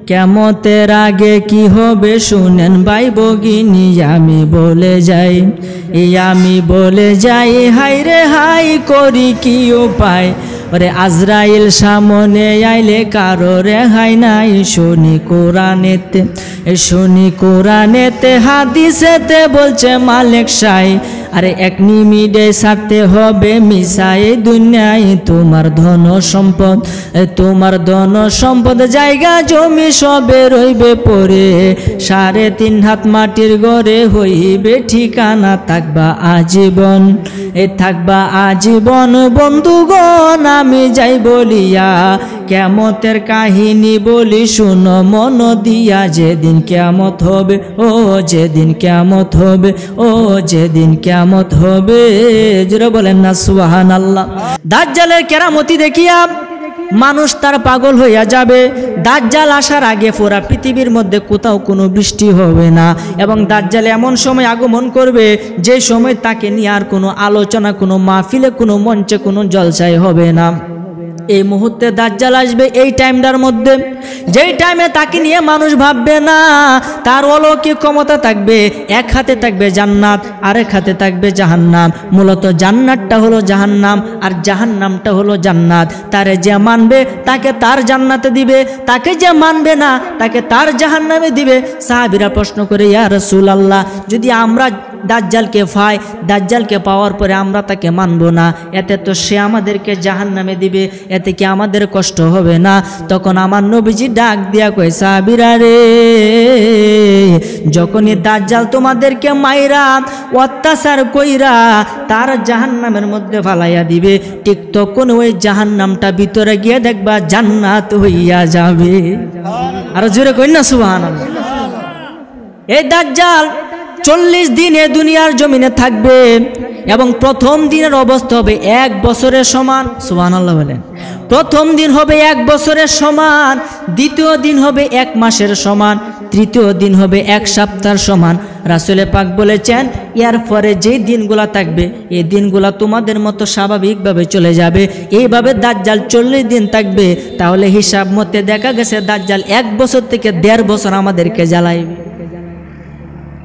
কিয়ামতের আগে কি হবে শুনেন ভাই ভগিনী, আমি বলে যাই, আমি বলে যাই, হাই রে হাই করি কি উপায়, ওরে আজরাইল সামনে আইলে কারো রেহাই নাই। শুনি কোরআনেতে, শুনি কোরআনেতে, হাদিসেতে বলছে মালিক সাই, আরে এক নিমিডে ছাড়তে হবে মিশাই দুনিয়ায় তোমার ধন সম্পদ, তোমার ধন সম্পদ জায়গা জমি সবে রইবে পড়ে, 3.5 হাত মাটির ঘরে হইবে ঠিকানা, থাকবা আজীবন, থাকবা আজীবন বন্ধুগণ। আমি যাই বলিয়া কিয়ামতের কাহিনী বলি শুনো মন দিয়া, যেদিন কিয়ামত হবে, ও যেদিন কিয়ামত হবে, ও যেদিন কিয়ামত হবে, জোরে বলেন না সুবহানাল্লাহ। দাজ্জালের কেরামতি দেখিয়া মানুষ তার পাগল হইয়া যাবে। দাজ্জাল আসার আগে পুরা পৃথিবীর মধ্যে কোথাও কোনো বৃষ্টি হবে না, এবং দাজ্জাল এমন সময় আগমন করবে যে সময় তাকে নিয়ে আর কোনো আলোচনা, কোনো মাহফিলে, কোনো মঞ্চে, কোনো জলসায় হবে না। এই মুহূর্তে দাজ্জাল আসবে এই টাইমটার মধ্যে, যেই টাইমে তাকে নিয়ে মানুষ ভাববে না। তার অলৌকিক ক্ষমতা থাকবে, এক হাতে থাকবে জান্নাত, আরেক হাতে থাকবে জাহান্নাম। মূলত জান্নাতটা হলো জাহান্নাম আর জাহান্নামটা হলো জান্নাত। তারে যে মানবে তাকে তার জান্নাতে দিবে, তাকে যে মানবে না তাকে তার জাহান্নামে দিবে। সাহাবীরা প্রশ্ন করে, ইয়া রাসূলুল্লাহ, যদি আমরা দাজ্জালকে পাই, দাজ্জালকে পাওয়ার পরে আমরা তাকে মানব না, এতে তো সে আমাদেরকে জাহান্নামে দিবে, এতে কি আমাদের কষ্ট হবে না? তখন আমার নবীজি ডাক দিয়া কয়, সাহাবীরা রে, যখনই দাজ্জাল তোমাদেরকে মাইরা অত্যাচার কইরা তার জাহান্নামের মধ্যে ফালাইয়া দিবে, ঠিক তখন ওই জাহান্নামটা ভিতরে গিয়ে দেখবা জান্নাত হইয়া যাবে। আর জোরে কই না সুবহানাল্লাহ। এই দাজ্জাল 40 দিন এ দুনিয়ার জমিনে থাকবে, এবং প্রথম দিনের অবস্থা হবে 1 বছরের সমান। সুবহানাল্লাহ বলেন। প্রথম দিন হবে 1 বছরের সমান, দ্বিতীয় দিন হবে 1 মাসের সমান, তৃতীয় দিন হবে 1 সপ্তাহের সমান। রাসূল পাক বলেছেন, এর পরে যে দিনগুলা থাকবে এই দিনগুলা তোমাদের মতো স্বাভাবিকভাবে চলে যাবে। এইভাবে দাজ্জাল 40 দিন থাকবে। তাহলে হিসাব মতে দেখা গেছে দাজ্জাল 1 বছর থেকে 1.5 বছর আমাদেরকে জ্বালাইবে,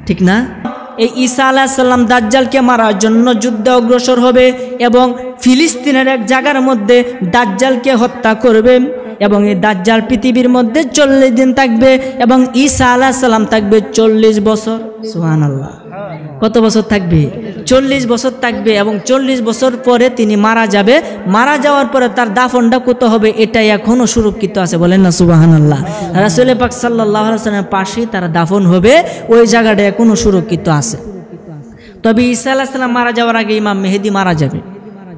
ঠিক না? এই ঈসা আলাইহিস সালাম দাজ্জালকে মারার জন্য যুদ্ধে অগ্রসর হবে, এবং ফিলিস্তিনের এক জায়গার মধ্যে দাজ্জালকে হত্যা করবে, এবং এই দাজ্জাল পৃথিবীর মধ্যে 40 দিন থাকবে, এবং ঈসা আলাইহিস সালাম থাকবে 40 বছর। সুবহানাল্লাহ। কত বছর থাকবে? 40 বছর থাকবে, এবং 40 বছর পরে তিনি মারা যাবে। মারা যাওয়ার পরে তার দাফনটা কত হবে এটাই এখনো সুরক্ষিত আছে, বলেন না সুবহানাল্লাহ। রাসূল পাক সাল্লাল্লাহু আলাইহি ওয়াসাল্লামের পাশেই তার দাফন হবে, ওই জায়গাটা এখনো সুরক্ষিত আছে। তবে ঈসা আলাইহিস সালাম মারা যাওয়ার আগে ইমাম মেহেদী মারা যাবে।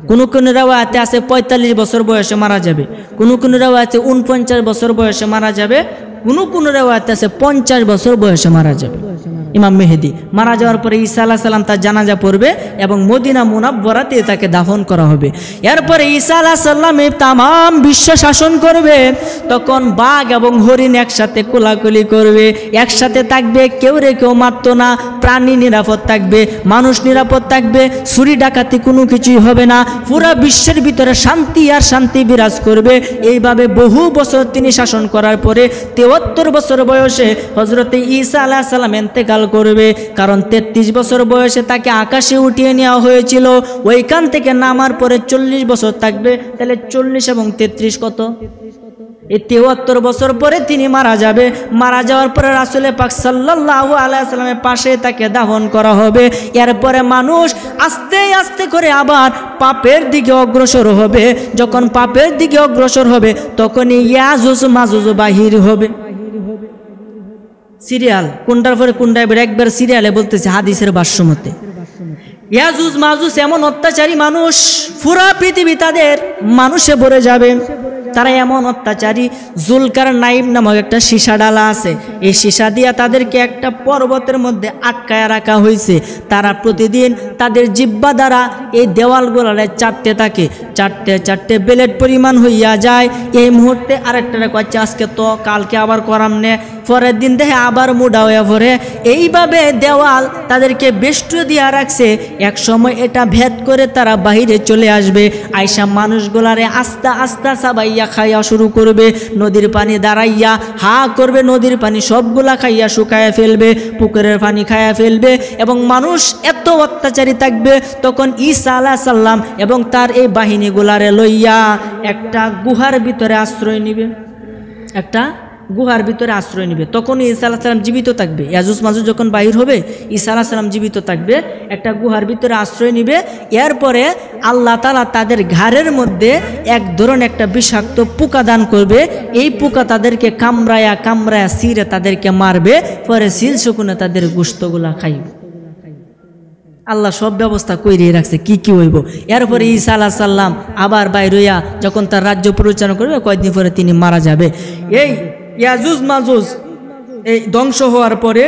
কোনো কোনো রাওয়ায়াতে আছে 45 বছর বয়সে মারা যাবে, কোনো কোনো রাওয়ায়াতে 49 বছর বয়সে মারা যাবে, কোনো কোনো রাওয়ায়াতে আছে 50 বছর বয়সে মারা যাবে ইমাম মেহেদী। মারা যাওয়ার পরে ঈসা আলাইহিস সালাম তার জানাজা পড়বে, এবং মদিনা মুনাব্বরাতে তাকে দাফন করা হবে। এরপরে ঈসা আলাইহিস সালাম তামাম বিশ্ব শাসন করবে। তখন বাঘ এবং হরিণ একসাথে কোলাকুলি করবে, একসাথে থাকবে, কেউ রে কেউ মারত না, প্রাণী নিরাপদ থাকবে, মানুষ নিরাপদ থাকবে, চুরি ডাকাতি কোনো কিছুই হবে না, পুরা বিশ্বের ভিতরে শান্তি আর শান্তি বিরাজ করবে। এইভাবে বহু বছর তিনি শাসন করার পরে 73 বছর বয়সে হযরতে ঈসা আলাইহিস সালাম ইন্তেকাল করবে। কারণ 33 বছর বয়সে তাকে আকাশে উঠিয়ে নেওয়া হয়েছিল, ওইখান থেকে নামার পরে 40 বছর থাকবে। তাহলে 40 এবং 33 কত? এই 73 বছর পরে তিনি মারা যাবে। মারা যাওয়ার পরে রাসূল পাক সাল্লাল্লাহু আলাইহি ওয়াসাল্লামের পাশে তাকে দাফন করা হবে। এরপরে মানুষ আস্তে আস্তে করে আবার পাপের দিকে অগ্রসর হবে। যখন পাপের দিকে অগ্রসর হবে তখনই ইয়াজুজ মাজুজ বাহির হবে। সিরিয়াল কোনটার পরে কোনটা একবার সিরিয়ালে বলতেছে হাদিসের ভাষ্য মতে। ইয়াজুজ মাজুজ এমন অত্যাচারী মানুষ, পুরা পৃথিবী তাদের মানুষে ভরে যাবে। তারা এমন অত্যাচারী, জুলকারনাইন নামক একটা সীসা ডালা আছে, এই সীসা দিয়া তাদেরকে একটা পর্বতের মধ্যে আটকায় রাখা হয়েছে। তারা প্রতিদিন তাদের জিহ্বা দ্বারা এই দেওয়ালগুলারে চাটতে থাকে, চাটতে ব্লেড পরিমাণ হইয়া যায়। এই মুহূর্তে আরেকটা কচ্ছে আজকে তো, কালকে আবার করাম নে, পরের দিন দেখে আবার মুডা হয়ে পড়ে। এইভাবে দেওয়াল তাদেরকে বেষ্টনী দিয়া রাখছে। এক সময় এটা ভেদ করে তারা বাহিরে চলে আসবে। আয়সা মানুষগুলারে আস্তে আস্তে সাবাইয়া খাইয়া শুরু করবে। নদীর পানি দাঁড়াইয়া হা করবে, নদীর পানি সবগুলা খাইয়া শুকায়া ফেলবে, পুকুরের পানি খাইয়া ফেলবে। এবং মানুষ এত অত্যাচারী থাকবে, তখন ঈসা আলাইহিস সালাম এবং তার এই বাহিনীগুলারে লইয়া একটা গুহার ভিতরে আশ্রয় নিবে, একটা গুহার ভিতরে আশ্রয় নিবে। তখন ঈসা আলাইহিস সালাম জীবিত থাকবে। ইয়াজুজ মাজুজ যখন বাহির হবে, ঈসা আলাইহিস সালাম জীবিত থাকবে, একটা গুহার ভিতরে আশ্রয় নিবে। এরপরে আল্লাহ তাআলা তাদের ঘাড়ের মধ্যে এক ধরনের একটা বিষাক্ত পোকা দান করবে। এই পোকা তাদেরকে কামড়ায়া কামড়ায়া ছিঁড়ে তাদেরকে মারবে, পরে সিল শুকুনে তাদের গোশতগুলা খাইবে। আল্লাহ সব ব্যবস্থা কইরিয়ে রাখছে কি কি হইব। এরপরে ঈসা আলাইহিস সালাম আবার বাইর হইয়া যখন তার রাজ্য পরিচালনা করবে, কয়েকদিন পরে তিনি মারা যাবে। এই ইয়াজুজ মাজুজ এই ধ্বংস হওয়ার পরে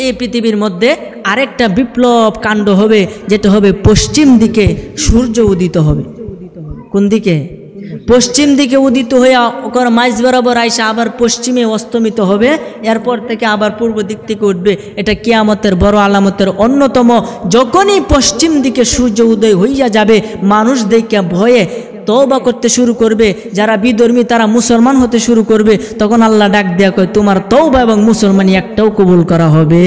এই পৃথিবীর মধ্যে আরেকটা বিপ্লব কাণ্ড হবে, যেটা হবে পশ্চিম দিকে সূর্য উদিত হবে। কোন দিকে? পশ্চিম দিকে উদিত হইয়া ওখানে মাইজ বরাবর আইসা আবার পশ্চিমে অস্তমিত হবে। এরপর থেকে আবার পূর্ব দিক থেকে উঠবে। এটা কিয়ামতের বড় আলামতের অন্যতম। যখনই পশ্চিম দিকে সূর্য উদয় হইয়া যাবে, মানুষ দেখে ভয়ে তওবা করতে শুরু করবে। যারা বিধর্মী তারা মুসলমান হতে শুরু করবে। তখন আল্লাহ ডাক দেয়া কয়, তোমার তওবা এবং মুসলমানি একটাও কবুল করা হবে,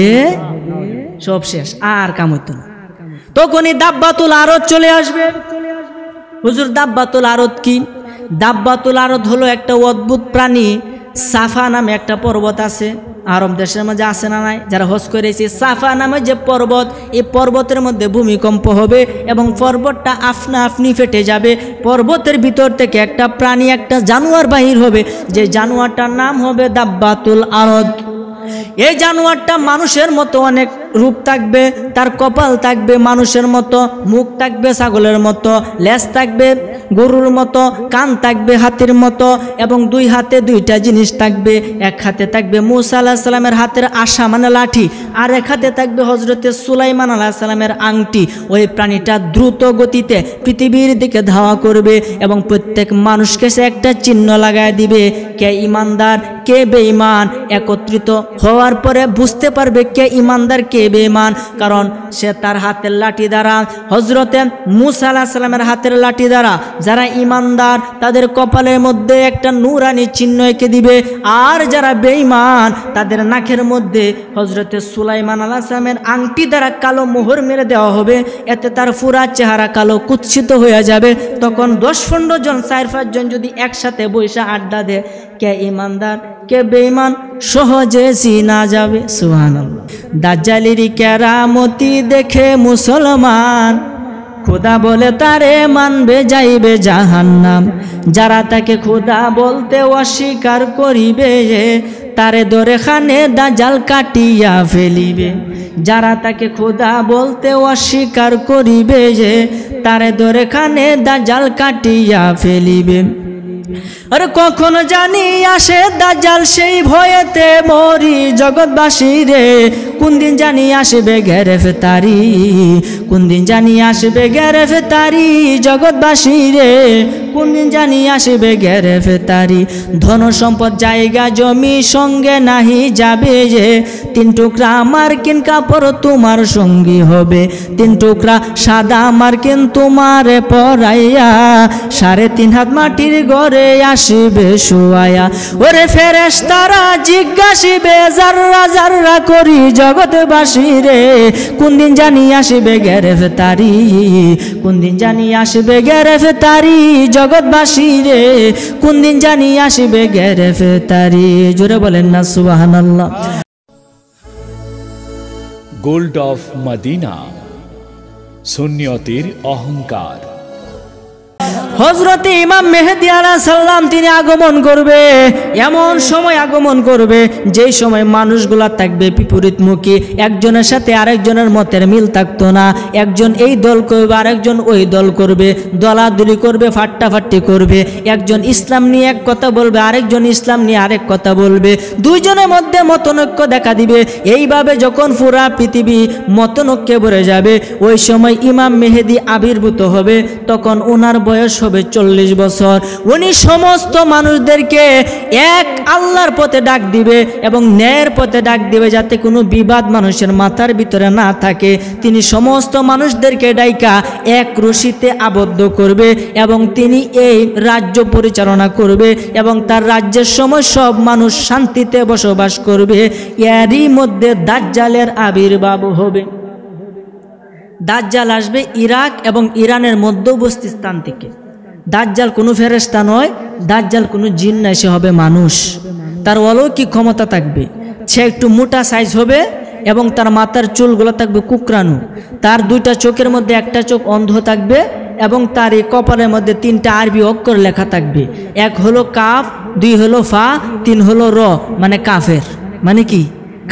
সব শেষ, আর কাম হইতো না। তখনই দাব্বাতুল আরদ চলে আসবে। হুজুর দাব্বাতুল আরদ কি? দাব্বাতুল আরদ হলো একটা অদ্ভুত প্রাণী। সাফা নামে একটা পর্বত আছে, আরব দেশের মাঝে আছে না নাই? যারা হজ করেছে, সাফা নামে যে পর্বত, এই পর্বতের মধ্যে ভূমিকম্প হবে এবং পর্বতটা আপনা আপনি ফেটে যাবে। পর্বতের ভিতর থেকে একটা প্রাণী, একটা জানোয়ার বাহির হবে, যে জানোয়ারটার নাম হবে দাব্বাতুল আরদ। এই জানোয়ারটা মানুষের মতো অনেক রূপ থাকবে, তার কপাল থাকবে মানুষের মতো, মুখ থাকবে ছাগলের মতো, লেজ থাকবে গরুর মতো, কান থাকবে হাতির মতো, এবং দুই হাতে দুইটা জিনিস থাকবে। এক হাতে থাকবে মূসা আলাইহিস সালামের হাতের আশা মানে লাঠি, আর এক হাতে থাকবে হযরতে সুলাইমান আলাইহিস সালামের আংটি। ওই প্রাণীটা দ্রুত গতিতে পৃথিবীর দিকে ধাওয়া করবে এবং প্রত্যেক মানুষকে সে একটা চিহ্ন লাগায় দিবে, কে ইমানদার কে বেঈমান। একত্রিত হওয়ার পরে বুঝতে পারবে কে ইমানদার কে বেঈমান, কারণ সে তার হাতের লাঠি দ্বারা, হযরতে মূসা আলাইহিস সালামের হাতের লাঠি দ্বারা যারা ইমানদার তাদের কপালের মধ্যে একটা নূরানি চিহ্ন এঁকে দিবে, আর যারা বেঈমান তাদের নাকের মধ্যে হযরতে সুলাইমান আলাইহিস সালামের আংটি দ্বারা কালো মোহর মেরে দেওয়া হবে। এতে তার পুরা চেহারা কালো কুৎসিত হয়ে যাবে। তখন 10-15 জন 4-5 জন যদি একসাথে বৈশা আড্ডা দেয়, কে ইমানদার কে বেঈমান সহজে চিনা যাবে। সুবহানাল্লাহ। দাজ্জালের কেরামতি দেখে মুসলমান, খোদা বলে তারে মানবে যাইবে জাহান্নাম। যারা তাকে খোদা বলতে অস্বীকার করিবে, তারে ধরে খানে দাজ্জাল কাটিয়া ফেলিবে। যারা তাকে খোদা বলতে অস্বীকার করিবে, তারে ধরে খানে দাজ্জাল কাটিয়া ফেলিবে। আরে কখন জানি আসে দাজ্জাল, সেই ভয়েতে মরি জগৎবাসী রে। কোন দিন জানি আসবে গ্রেফতারি, কোন দিন জানি আসবে গ্রেফতারি জগৎবাসী রে। কোন দিন জানি আসবে গ্রেফতারি। ধন সম্পদ জায়গা জমি সঙ্গে নাহি যাবে, যে 3 টুকরা মার্কিন কাপড় তোমার সঙ্গী হবে। 3 টুকরা সাদা মার্কিন তোমারে পরাইয়া, 3.5 হাত মাটির ঘরে আসিবে শুয়ায়া। ওরে ফেরেশতারা জিজ্ঞাসিবে জাররা জাররা করি জগৎবাসী রে। কোন দিন জানি আসবে গ্রেফতারি, কোন দিন জানি আসবে গ্রেফতারি জগৎবাসী রে। কোন দিন জানি আসবে গ্রেফতারি। জোরে বলেন না সুবহানাল্লাহ। গোল্ড অফ মদিনা, সুন্নিয়তের অহংকার। হযরতে ইমাম মেহেদী আলাইহিস সালাম তিনি আগমন করবে, এমন সময় আগমন করবে যেই সময় মানুষগুলা থাকবে বিপরীতমুখী। একজনের সাথে আরেকজনের মতের মিল থাকতো না। একজন এই দল করবে, আরেকজন ওই দল করবে, দলাদলি করবে, ফাট্টাফাট্টি করবে। একজন ইসলাম নিয়ে এক কথা বলবে, আরেকজন ইসলাম নিয়ে আরেক কথা বলবে। দুইজনের মধ্যে মতনৈক্য দেখা দিবে। এইভাবে যখন পুরা পৃথিবী মতনৈক্যে ভরে যাবে, ওই সময় ইমাম মেহেদী আবির্ভূত হবে। তখন ওনার বয়স হবে 40 বছর। উনি সমস্ত মানুষদেরকে এক আল্লাহর পথে ডাক দিবে এবং ন্যায়ের পথে ডাক দিবে, যাতে কোনো বিবাদ মানুষের মাথার ভিতরে না থাকে। তিনি সমস্ত মানুষদেরকে ডাইকা এক রশিতে আবদ্ধ করবে এবং তিনি এই রাজ্য পরিচালনা করবে এবং তার রাজ্যের সময় সব মানুষ শান্তিতে বসবাস করবে। এরই মধ্যে দাজ্জালের আবির্ভাব হবে। দাজ্জাল আসবে ইরাক এবং ইরানের মধ্যবর্তী স্থান থেকে। দাজ্জাল কোনো ফেরেশতা নয়, দাজ্জাল কোনো জিন নয়, সে হবে মানুষ। তার অলৌকিক ক্ষমতা থাকবে। সে একটু মোটা সাইজ হবে এবং তার মাথার চুলগুলো থাকবে কুকরানো। তার দুইটা চোখের মধ্যে একটা চোখ অন্ধ থাকবে এবং তার এই কপালের মধ্যে 3টা আরবি অক্ষর লেখা থাকবে। এক হলো কাফ, 2 হলো ফা, 3 হলো র, মানে কাফের। মানে কি?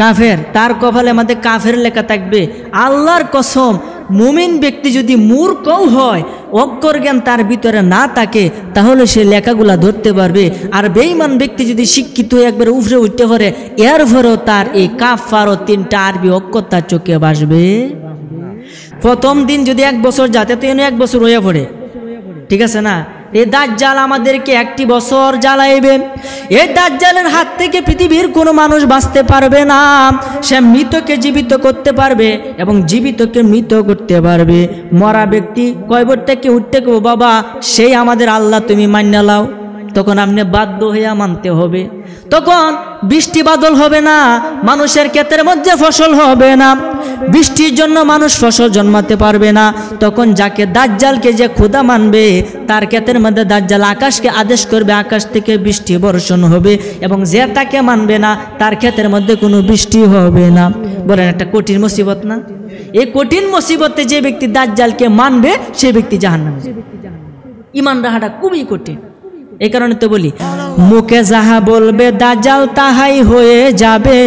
কাফের। তার কপালের মধ্যে কাফের লেখা থাকবে। আল্লাহর কসম, মুমিন ব্যক্তি যদি মূর্খও হয়, অক্ষর জ্ঞান তার ভিতরে না থাকে, তাহলে সে লেখাগুলা ধরতে পারবে। আর বেঈমান ব্যক্তি যদি শিক্ষিত হয়ে একবার উফরে উঠতে পারে, এরপরেও তার এই কাফার ও 3টা আরবি অক্ষর তার চোখে বাসবে। প্রথম দিন যদি 1 বছর যাতে তো 1 বছর হয়ে পড়ে, ঠিক আছে না? এই দাজ্জাল আমাদেরকে 1 বছর জ্বালাইবে। এই দাজ্জালের হাত থেকে পৃথিবীর কোনো মানুষ বাঁচতে পারবে না। সে মৃতকে জীবিত করতে পারবে এবং জীবিতকে মৃত করতে পারবে। মরা ব্যক্তি কয়বার থেকে উঠতে গো বাবা, সেই আমাদের আল্লাহ, তুমি মান্য লাও। তখন আপনি বাধ্য হইয়া মানতে হবে। তখন বৃষ্টি বাদল হবে না, মানুষের ক্ষেতের মধ্যে ফসল হবে না, বৃষ্টির জন্য মানুষ ফসল জন্মাতে পারবে না। তখন যাকে দাজ্জালকে যে খোদা মানবে, তার ক্ষেতের মধ্যে দাজ্জাল আকাশকে আদেশ করবে, আকাশ থেকে বৃষ্টি বর্ষণ হবে, এবং যে তাকে মানবে না, তার ক্ষেতের মধ্যে কোনো বৃষ্টি হবে না। বলেন, একটা কঠিন মুসিবত না? এই কঠিন মুসিবতে যে ব্যক্তি দাজ্জালকে মানবে, সে ব্যক্তি জাহান্নামে যাবে। ঈমান রাখাটা খুবই কঠিন। এই কারণে তো বলি, মুখে যাহা বলবে দাজ্জাল তাহাই হয়ে যাবে,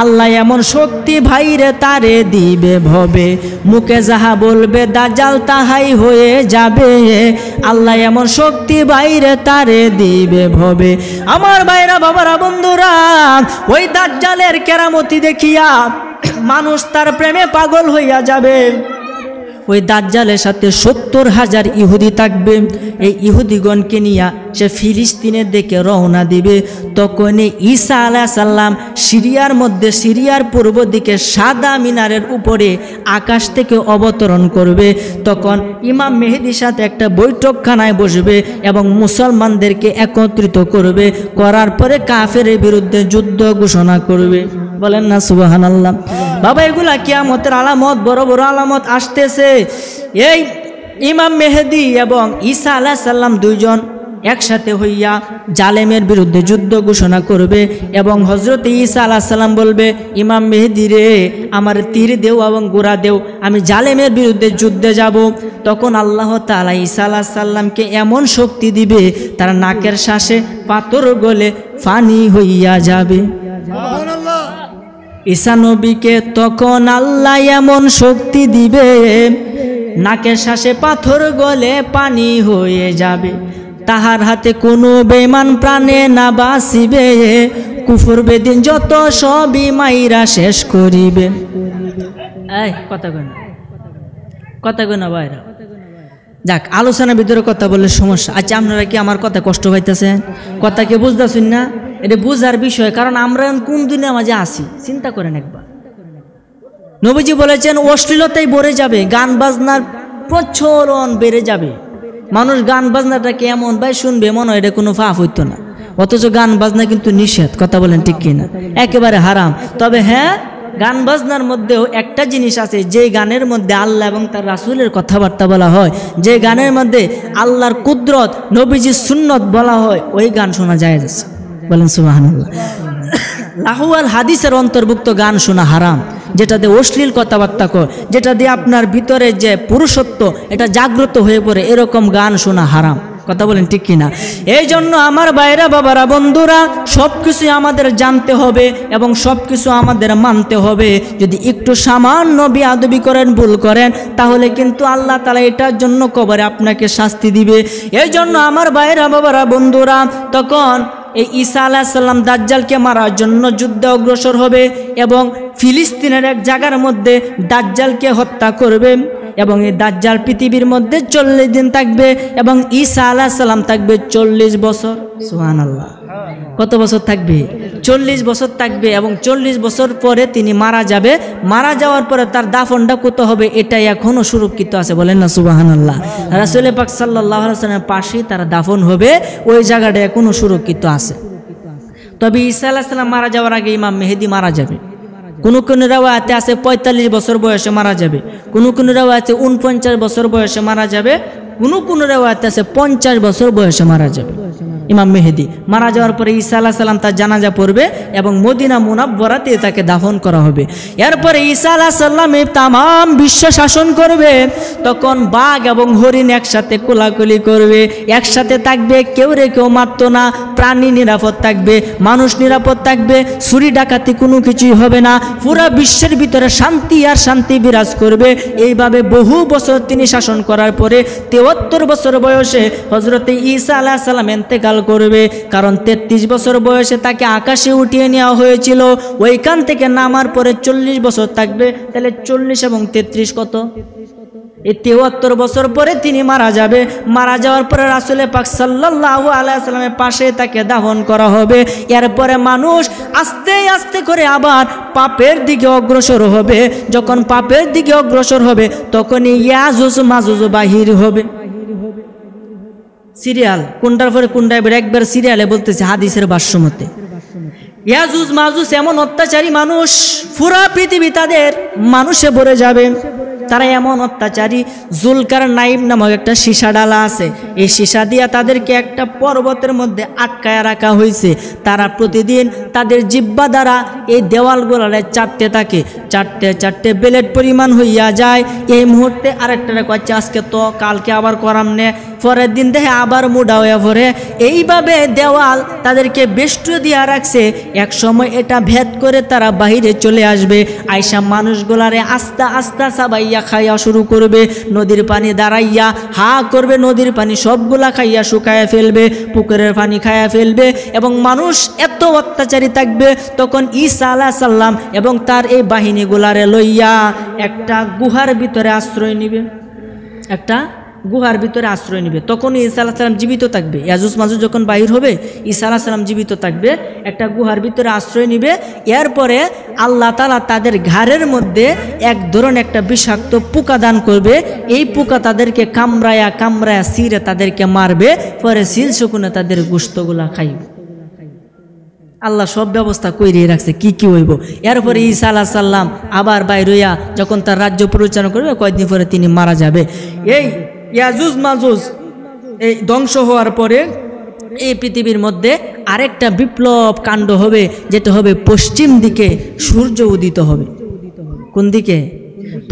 আল্লাহ এমন শক্তি ভাইরে তারে দিবে ভবে। মুখে যাহা বলবে দাজ্জাল তাহাই হয়ে যাবে, আল্লাহ এমন শক্তি ভাইরে তারে দিবে ভবে। আমার ভাইরা, বাবারা, বন্ধুরা, ওই দাজ্জালের কেরামতি দেখিয়া মানুষ তার প্রেমে পাগল হইয়া যাবে। ওই দাজ্জালের সাথে 70,000 ইহুদি থাকবে। এই ইহুদিগণকে নিয়ে সে ফিলিস্তিনের দিকে রওনা দিবে। তখন ঈসা আলাইহিস সালাম সিরিয়ার মধ্যে, সিরিয়ার পূর্ব দিকে সাদা মিনারের উপরে আকাশ থেকে অবতরণ করবে। তখন ইমাম মেহেদির সাথে একটা বৈঠকখানায় বসবে এবং মুসলমানদেরকে একত্রিত করবে। করার পরে কাফেরের বিরুদ্ধে যুদ্ধ ঘোষণা করবে। বলেন না সুবহানাল্লাহ? বাবা, এগুলা কিয়ামতের আলামত, বড় বড় আলামত আসতেছে। এই ইমাম মেহেদি এবং ঈসা আলাইহিস সালাম দুইজন একসাথে হইয়া জালেমের বিরুদ্ধে যুদ্ধ ঘোষণা করবে এবং হযরত ঈসা আলাইহিস সালাম বলবে, ইমাম মেহেদি রে, আমার তীর দেও এবং গোড়া দেও, আমি জালেমের বিরুদ্ধে যুদ্ধে যাব। তখন আল্লাহ তাআলা ঈসা আলাইহিস সালামকে এমন শক্তি দিবে, তার নাকের শ্বাসে পাথর গলে পানি হইয়া যাবে। সুবহানাল্লাহ। ঈসা নবীকে তখন আল্লাহ এমন শক্তি দিবে, নাকের শ্বাসে পাথর গলে পানি হয়ে যাবে। তাহার হাতে কোনো বেঈমান প্রাণে না বাঁচিবে, কুফর বেদিন যত সবই মাইরা শেষ করিবে। এই কথা কই না, কথা কই না ভাইরা। যাক, আলোচনার ভিতরে কথা বললে সমস্যা। আচ্ছা, আপনারা কি আমার কথা কষ্ট পাইতেছেন? কথা কি বুঝতেছেন না? এটা বুঝার বিষয়, কারণ আমরা কোন দুনিয়ার মাঝে আছি চিন্তা করেন একবার। নবীজি বলেছেন অশ্লীলতায় ভরে যাবে, গান বাজনার প্রচলন বেড়ে যাবে। মানুষ গান বাজনাটাকে এমন ভাই শুনবে মনে হয় এটা কোনো পাপ হইতো না, অথচ গান বাজনা কিন্তু নিষেধ। কথা বলেন ঠিক কিনা? একেবারে হারাম। তবে হ্যাঁ, গান বাজনার মধ্যেও একটা জিনিস আছে, যে গানের মধ্যে আল্লাহ এবং তার রাসূলের কথাবার্তা বলা হয়, যে গানের মধ্যে আল্লাহর কুদরত, নবীজির সুন্নত বলা হয়, ওই গান শোনা জায়েজ আছে। বলেন সুবহানাল্লাহ। লাহু আল হাদিসের অন্তর্ভুক্ত গান শোনা হারাম, যেটা দিয়ে অশ্লীল কথাবার্তা কয়, যেটা দিয়ে আপনার ভিতরে যে পুরুষত্ব এটা জাগ্রত হয়ে পড়ে, এরকম গান শোনা হারাম। কথা বলেন ঠিক কিনা? এই জন্য আমার ভাইরা, বাবারা, বন্ধুরা, সব কিছু আমাদের জানতে হবে এবং সব কিছু আমাদের মানতে হবে। যদি একটু সামান্য বেয়াদবি করেন, ভুল করেন, তাহলে কিন্তু আল্লাহ তাআলা এটার জন্য কবরে আপনাকে শাস্তি দিবে। এই জন্য আমার ভাইরা, বাবারা, বন্ধুরা, তখন এই ঈসা আলাইহিস সালাম দাজ্জালকে মারার জন্য যুদ্ধে অগ্রসর হবে এবং ফিলিস্তিনের এক জায়গার মধ্যে দাজ্জালকে হত্যা করবে এবং এই দাজ্জাল পৃথিবীর মধ্যে 40 দিন থাকবে এবং ঈসা আলাইহিস সালাম থাকবে 40 বছর। সুবহানাল্লাহ। কত বছর থাকবে? 40 বছর থাকবে এবং 40 বছর পরে তিনি মারা যাবে। মারা যাওয়ার পরে তার দাফনটা কত হবে এটাই এখনো সুরক্ষিত আছে, বলেন না সুবহানাল্লাহ। রাসূল পাক সাল্লাল্লাহু আলাইহি ওয়াসাল্লামের পাশেই তার দাফন হবে, ওই জায়গাটা এখনো সুরক্ষিত আছে। তবে ঈসা আলাইহিস সালাম মারা যাওয়ার আগে ইমাম মেহেদী মারা যাবে। কোনো কোনো রাওয়ায়াতে আছে 45 বছর বয়সে মারা যাবে, কোনো কোনো রাওয়ায়াতে 49 বছর বয়সে মারা যাবে, কোনো কোনো রাওয়ায়াতে আছে 50 বছর বয়সে মারা যাবে ইমাম মেহেদী। মারা যাওয়ার পরে ঈসা আলাইহিস সালাম তার জানাজা পড়বে এবং মদিনা মুনাব্বরাতে তাকে দাফন করা হবে। এরপরে ঈসা আলাইহিস সালাম তামাম বিশ্ব শাসন করবে। তখন বাঘ এবং হরিণ একসাথে কোলাকুলি করবে, একসাথে থাকবে, কেউ রে কেউ মারতো না, প্রাণী নিরাপদ থাকবে, মানুষ নিরাপদ থাকবে, চুরি ডাকাতি কোনো কিছুই হবে না, পুরা বিশ্বের ভিতরে শান্তি আর শান্তি বিরাজ করবে। এইভাবে বহু বছর তিনি শাসন করার পরে 73 বছর বয়সে হযরতে ঈসা আলাইহিস সালাম ইন্তেকাল করবে। কারণ 33 বছর বয়সে তাকে আকাশে উঠিয়ে নেওয়া হয়েছিল, ওইখান থেকে নামার পরে 40 বছর থাকবে। তাহলে 40 এবং 33 কত? এই 73 বছর পরে তিনি মারা যাবে। মারা যাওয়ার পরে রাসূল পাক সাল্লাল্লাহু আলাইহি ওয়াসাল্লামের পাশে তাকে দাফন করা হবে। এরপরে মানুষ আস্তে আস্তে করে আবার পাপের দিকে অগ্রসর হবে। যখন পাপের দিকে অগ্রসর হবে তখনই ইয়াজুজ মাজুজ বাহির হবে। সিরিয়াল কোনটার পরে কোনটা একবার সিরিয়ালে বলতেছে হাদিসের ভাষ্য মতে ইয়াজুজ মাজুজ এমন অত্যাচারী মানুষ, পুরা পৃথিবী তাদের মানুষে ভরে যাবে। তারা এমন অত্যাচারী, জুলকার নাইম নামক একটা সীসা ডালা আছে, এই সীসা দিয়া তাদেরকে একটা পর্বতের মধ্যে আটকায় রাখা হয়েছে। তারা প্রতিদিন তাদের জিহ্বা দ্বারা এই দেওয়ালগুলারে চাটতে থাকে, চাটতে বেলেট পরিমাণ হইয়া যায়। এই মুহূর্তে আরেকটা কচ্ছে আজকে তো, কালকে আবার করাম নে, পরের দিন দেখে আবার মুডা হয়ে পড়ে। এইভাবে দেওয়াল তাদেরকে বেষ্টু দিয়া রাখছে। এক সময় এটা ভেদ করে তারা বাহিরে চলে আসবে, আইসা মানুষগুলারে আস্তে আস্তে সাবাইয়া খাইয়া শুরু করবে। নদীর পানি দাঁড়াইয়া হা করবে, নদীর পানি সবগুলা খাইয়া শুকাইয়া ফেলবে, পুকুরের পানি খাইয়া ফেলবে এবং মানুষ এত অত্যাচারী থাকবে। তখন ঈসা আলাইহিস সালাম এবং তার এই বাহিনীগুলারে লইয়া একটা গুহার ভিতরে আশ্রয় নিবে, একটা গুহার ভিতরে আশ্রয় নিবে। তখন ঈসা আলাইহিস সালাম জীবিত থাকবে। ইয়াজুজ মাজুজ যখন বাহির হবে ঈসা আলাইহিস সালাম জীবিত থাকবে, একটা গুহার ভিতরে আশ্রয় নিবে। এরপরে আল্লাহ তাআলা তাদের ঘাড়ের মধ্যে এক ধরনের একটা বিষাক্ত পোকা দান করবে। এই পোকা তাদেরকে কামড়ায়া কামড়ায়া ছিঁড়ে তাদেরকে মারবে, পরে সিল শুকুনে তাদের গোশতগুলা খাইবে। আল্লাহ সব ব্যবস্থা কইরে রাখছে কি কি হইব। এরপরে ঈসা আলাইহিস সালাম আবার বাইর হইয়া যখন তার রাজ্য পরিচালনা করবে, কয়েকদিন পরে তিনি মারা যাবে। এই ইয়াজুজ মাজুজ এই ধ্বংস হওয়ার পরে এই পৃথিবীর মধ্যে আরেকটা বিপ্লব কাণ্ড হবে, যেটা হবে পশ্চিম দিকে সূর্য উদিত হবে। কোন দিকে?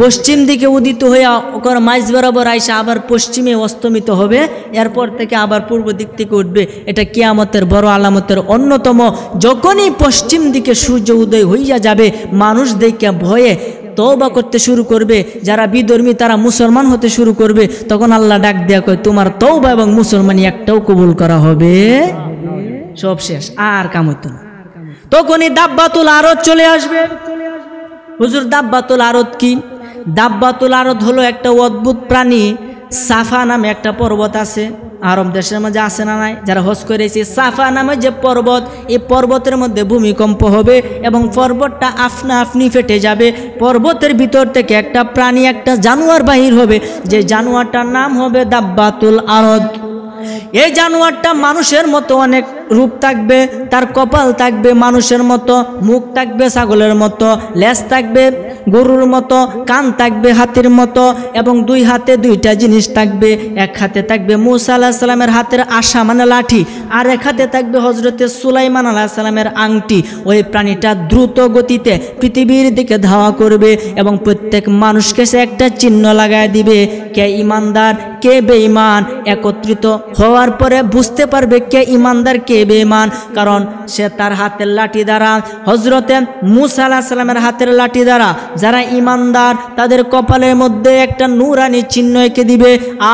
পশ্চিম দিকে উদিত হইয়া ওকর মাইজ বরাবর আইসা আবার পশ্চিমে অস্তমিত হবে। এরপর থেকে আবার পূর্ব দিক থেকে উঠবে। এটা কিয়ামতের বড় আলামতের অন্যতম। যখনই পশ্চিম দিকে সূর্য উদয় হইয়া যাবে, মানুষ দেখে ভয়ে তওবা করতে শুরু করবে। যারা বিধর্মী তারা মুসলমান হতে শুরু করবে। তখন আল্লাহ ডাক দেয়া কয়, তোমার তওবা এবং মুসলমানি একটাও কবুল করা হবে, সব শেষ, আর কাম হইতো না। তখনই দাব্বাতুল আরদ চলে আসবে। হুজুর দাব্বাতুল আরদ কি? দাব্বাতুল আরদ হলো একটা অদ্ভুত প্রাণী। সাফা নামে একটা পর্বত আছে, আরব দেশের মধ্যে আছে না নাই? যারা হজ করেছে, সাফা নামে যে পর্বত, এই পর্বতের মধ্যে ভূমিকম্প হবে এবং পর্বতটা আপনা আপনি ফেটে যাবে। পর্বতের ভিতর থেকে একটা প্রাণী, একটা জানোয়ার বাহির হবে, যে জানোয়ারটার নাম হবে দাব্বাতুল আরদ। এই জানোয়ারটা মানুষের মতো অনেক রূপ থাকবে, তার কপাল থাকবে মানুষের মতো, মুখ থাকবে ছাগলের মতো, লেজ থাকবে গরুর মতো, কান থাকবে হাতির মতো এবং দুই হাতে দুইটা জিনিস থাকবে। এক হাতে থাকবে মূসা আলাইহিস সালামের হাতের আশা মানে লাঠি, আর এক হাতে থাকবে হযরতে সুলাইমান আলাইহিস সালামের আংটি। ওই প্রাণীটা দ্রুত গতিতে পৃথিবীর দিকে ধাওয়া করবে এবং প্রত্যেক মানুষকে সে একটা চিহ্ন লাগায় দিবে, কে ইমানদার কে বেঈমান একত্রিত হওয়ার পরে বুঝতে পারবে কে ইমানদার কে বেঈমান। কারণ সে তার হাতের লাঠি দ্বারা, হযরতে মূসা আলাইহিস সালামের হাতের লাঠি দ্বারা যারা ইমানদার তাদের কপালের মধ্যে একটা নূরানি চিহ্ন এঁকে দিবে,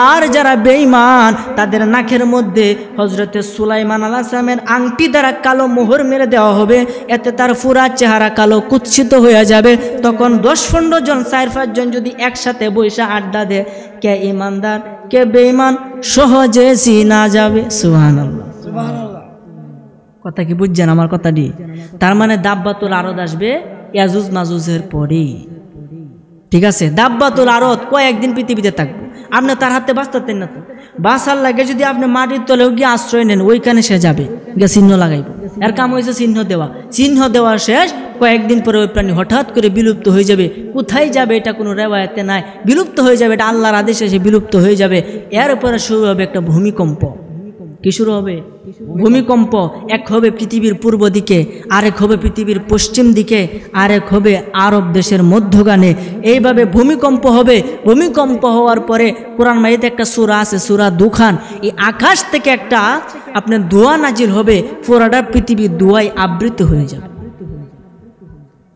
আর যারা বেঈমান তাদের নাকের মধ্যে হযরতে সুলাইমান আলাইহিস সালামের আংটি দ্বারা কালো মোহর মেরে দেওয়া হবে। এতে তার পুরা চেহারা কালো কুৎসিত হয়ে যাবে। তখন 10-15 জন 4-5 জন যদি একসাথে বৈশা আড্ডা দেয়, কে ইমানদার কে বেঈমান সহজে চিনা যাবে। সুবহানাল্লাহ, কথা কি বুঝছেন আমার কথাটি? তার মানে দাব্বাতুল আরদ আসবে ইয়াজুজ মাজুজের পরেই, ঠিক আছে? দাব্বাতুল আরদ কয়েকদিন পৃথিবীতে থাকবে, আপনি তার হাতে বাঁচতেন না। তো বাঁচার লাগে যদি আপনি মাটির তলেও গিয়ে আশ্রয় নেন, ওইখানে সে যাবে, গিয়ে চিহ্ন লাগাইব। এর কাম হয়েছে চিহ্ন দেওয়া। চিহ্ন দেওয়া শেষ, কয়েকদিন পরে ওই প্রাণী হঠাৎ করে বিলুপ্ত হয়ে যাবে। কোথায় যাবে এটা কোনো রেওয়ায়েতে নাই, বিলুপ্ত হয়ে যাবে, এটা আল্লাহর আদেশে এসে বিলুপ্ত হয়ে যাবে। এরপরে শুরু হবে একটা ভূমিকম্প। কি শুরু হবে? ভূমিকম্প। এক হবে পৃথিবীর পূর্ব দিকে, আরেক হবে পৃথিবীর পশ্চিম দিকে, আরেক হবে আরব দেশের মধ্যগানে। এইভাবে ভূমিকম্প হবে। ভূমিকম্প হওয়ার পরে কোরআন মাজিদে একটা সূরা আছে, সূরা দুখান। এই আকাশ থেকে একটা আপনার ধোঁয়া নাজিল হবে, পুরাটা পৃথিবী ধোঁয়ায় আবৃত হয়ে যাবে,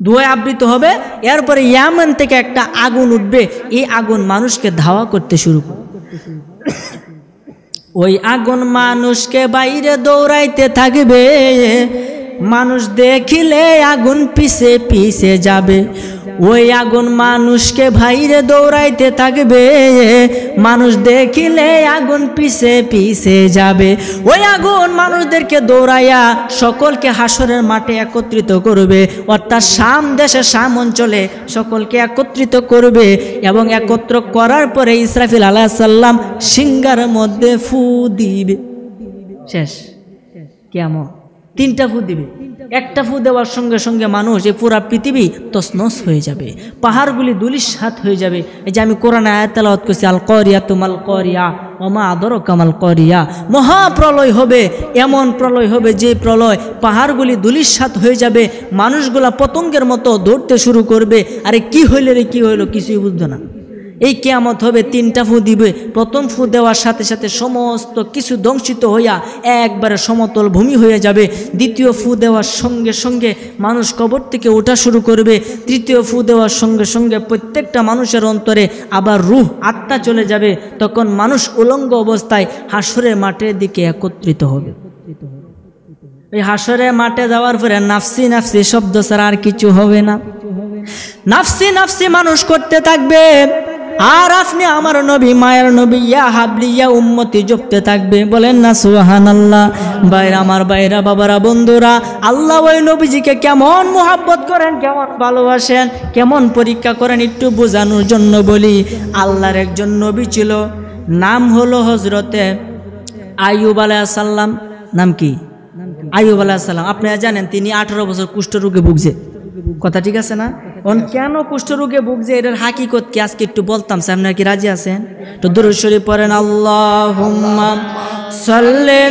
ধোঁয়ায় আবৃত হবে। এরপরে ইয়ামান থেকে একটা আগুন উঠবে, এই আগুন মানুষকে ধাওয়া করতে শুরু করবে। ওই আগুন মানুষকে বাইরে দৌড়াইতে থাকবে, মানুষ দেখিলে আগুন পিছে পিছে যাবে। ওই আগুন মানুষকে বাইরে দৌড়াইতে থাকবে, মানুষ দেখিলে আগুন পিছে পিছে যাবে। ওই আগুন মানুষদেরকে দৌড়াইয়া সকলকে হাসরের মাঠে একত্রিত করবে, অর্থাৎ শাম দেশে শাম অঞ্চলে সকলকে একত্রিত করবে। এবং একত্র করার পরে ইসরাফিল আলাইহিস সালাম সিংহার মধ্যে ফু দিবে। শেষ কিয়ামত। 3টা ফু দিবে। একটা ফু দেওয়ার সঙ্গে সঙ্গে মানুষ, এই পুরা পৃথিবী তছনছ হয়ে যাবে, পাহাড়গুলি ধূলিসাৎ হয়ে যাবে। এই যে আমি কোরআনে আয়াত তেলাওয়াত করছি, আল কারিয়াতু মাল কারিয়া ওয়া মা আদরাকা মাল কারিয়া। মহাপ্রলয় হবে, এমন প্রলয় হবে যে প্রলয় পাহাড়গুলি ধূলিসাৎ হয়ে যাবে, মানুষগুলা পতঙ্গের মতো দৌড়তে শুরু করবে। আরে কি হইল রে, কি হইল, কিছুই বুঝতো না। এই কিয়ামত হবে। 3টা ফু দিবে। প্রথম ফু দেওয়ার সাথে সাথে সমস্ত কিছু ধ্বংসিত হইয়া একবারে সমতল ভূমি হয়ে যাবে। দ্বিতীয় ফু দেওয়ার সঙ্গে সঙ্গে মানুষ কবর থেকে ওঠা শুরু করবে। তৃতীয় ফু দেওয়ার সঙ্গে সঙ্গে প্রত্যেকটা মানুষের অন্তরে আবার রূহ, আত্মা চলে যাবে। তখন মানুষ উলঙ্গ অবস্থায় হাসরের মাঠের দিকে একত্রিত হবে। এই হাসরের মাঠে যাওয়ার পরে নাফসি নাফসি শব্দ ছাড়া আর কিছু হবে না। নাফসি নাফসি মানুষ করতে থাকবে, আর আপনি আমার নবী, মায়ের নবী, ইয়া হাবলি ইয়া উম্মতি জপতে থাকবে। বলেন না সুবহানাল্লাহ। ভাইরা আমার, ভাইরা বাবারা, বন্ধুরা, আল্লাহ ওই নবীজিকে কেমন মুহাব্বত করেন, কেমন ভালোবাসেন, কেমন পরীক্ষা করেন একটু বোঝানোর জন্য বলি। আল্লাহর একজন নবী ছিল, নাম হলো হযরতে আইয়ুব আলাইহিস সালাম। নাম কি? আইয়ুব আলাইহিস সালাম। আপনারা জানেন তিনি 18 বছর কুষ্ঠরোগে ভুগছে। কথা ঠিক আছে না? কেন কুষ্ঠরোগে ভুগছে, এটার হাকিকত কি আজকে একটু বলতাম। আপনারা কি রাজি আছেন? তো দুরূদ শরীফ পড়েন, আল্লাহুম্মা সাল্লি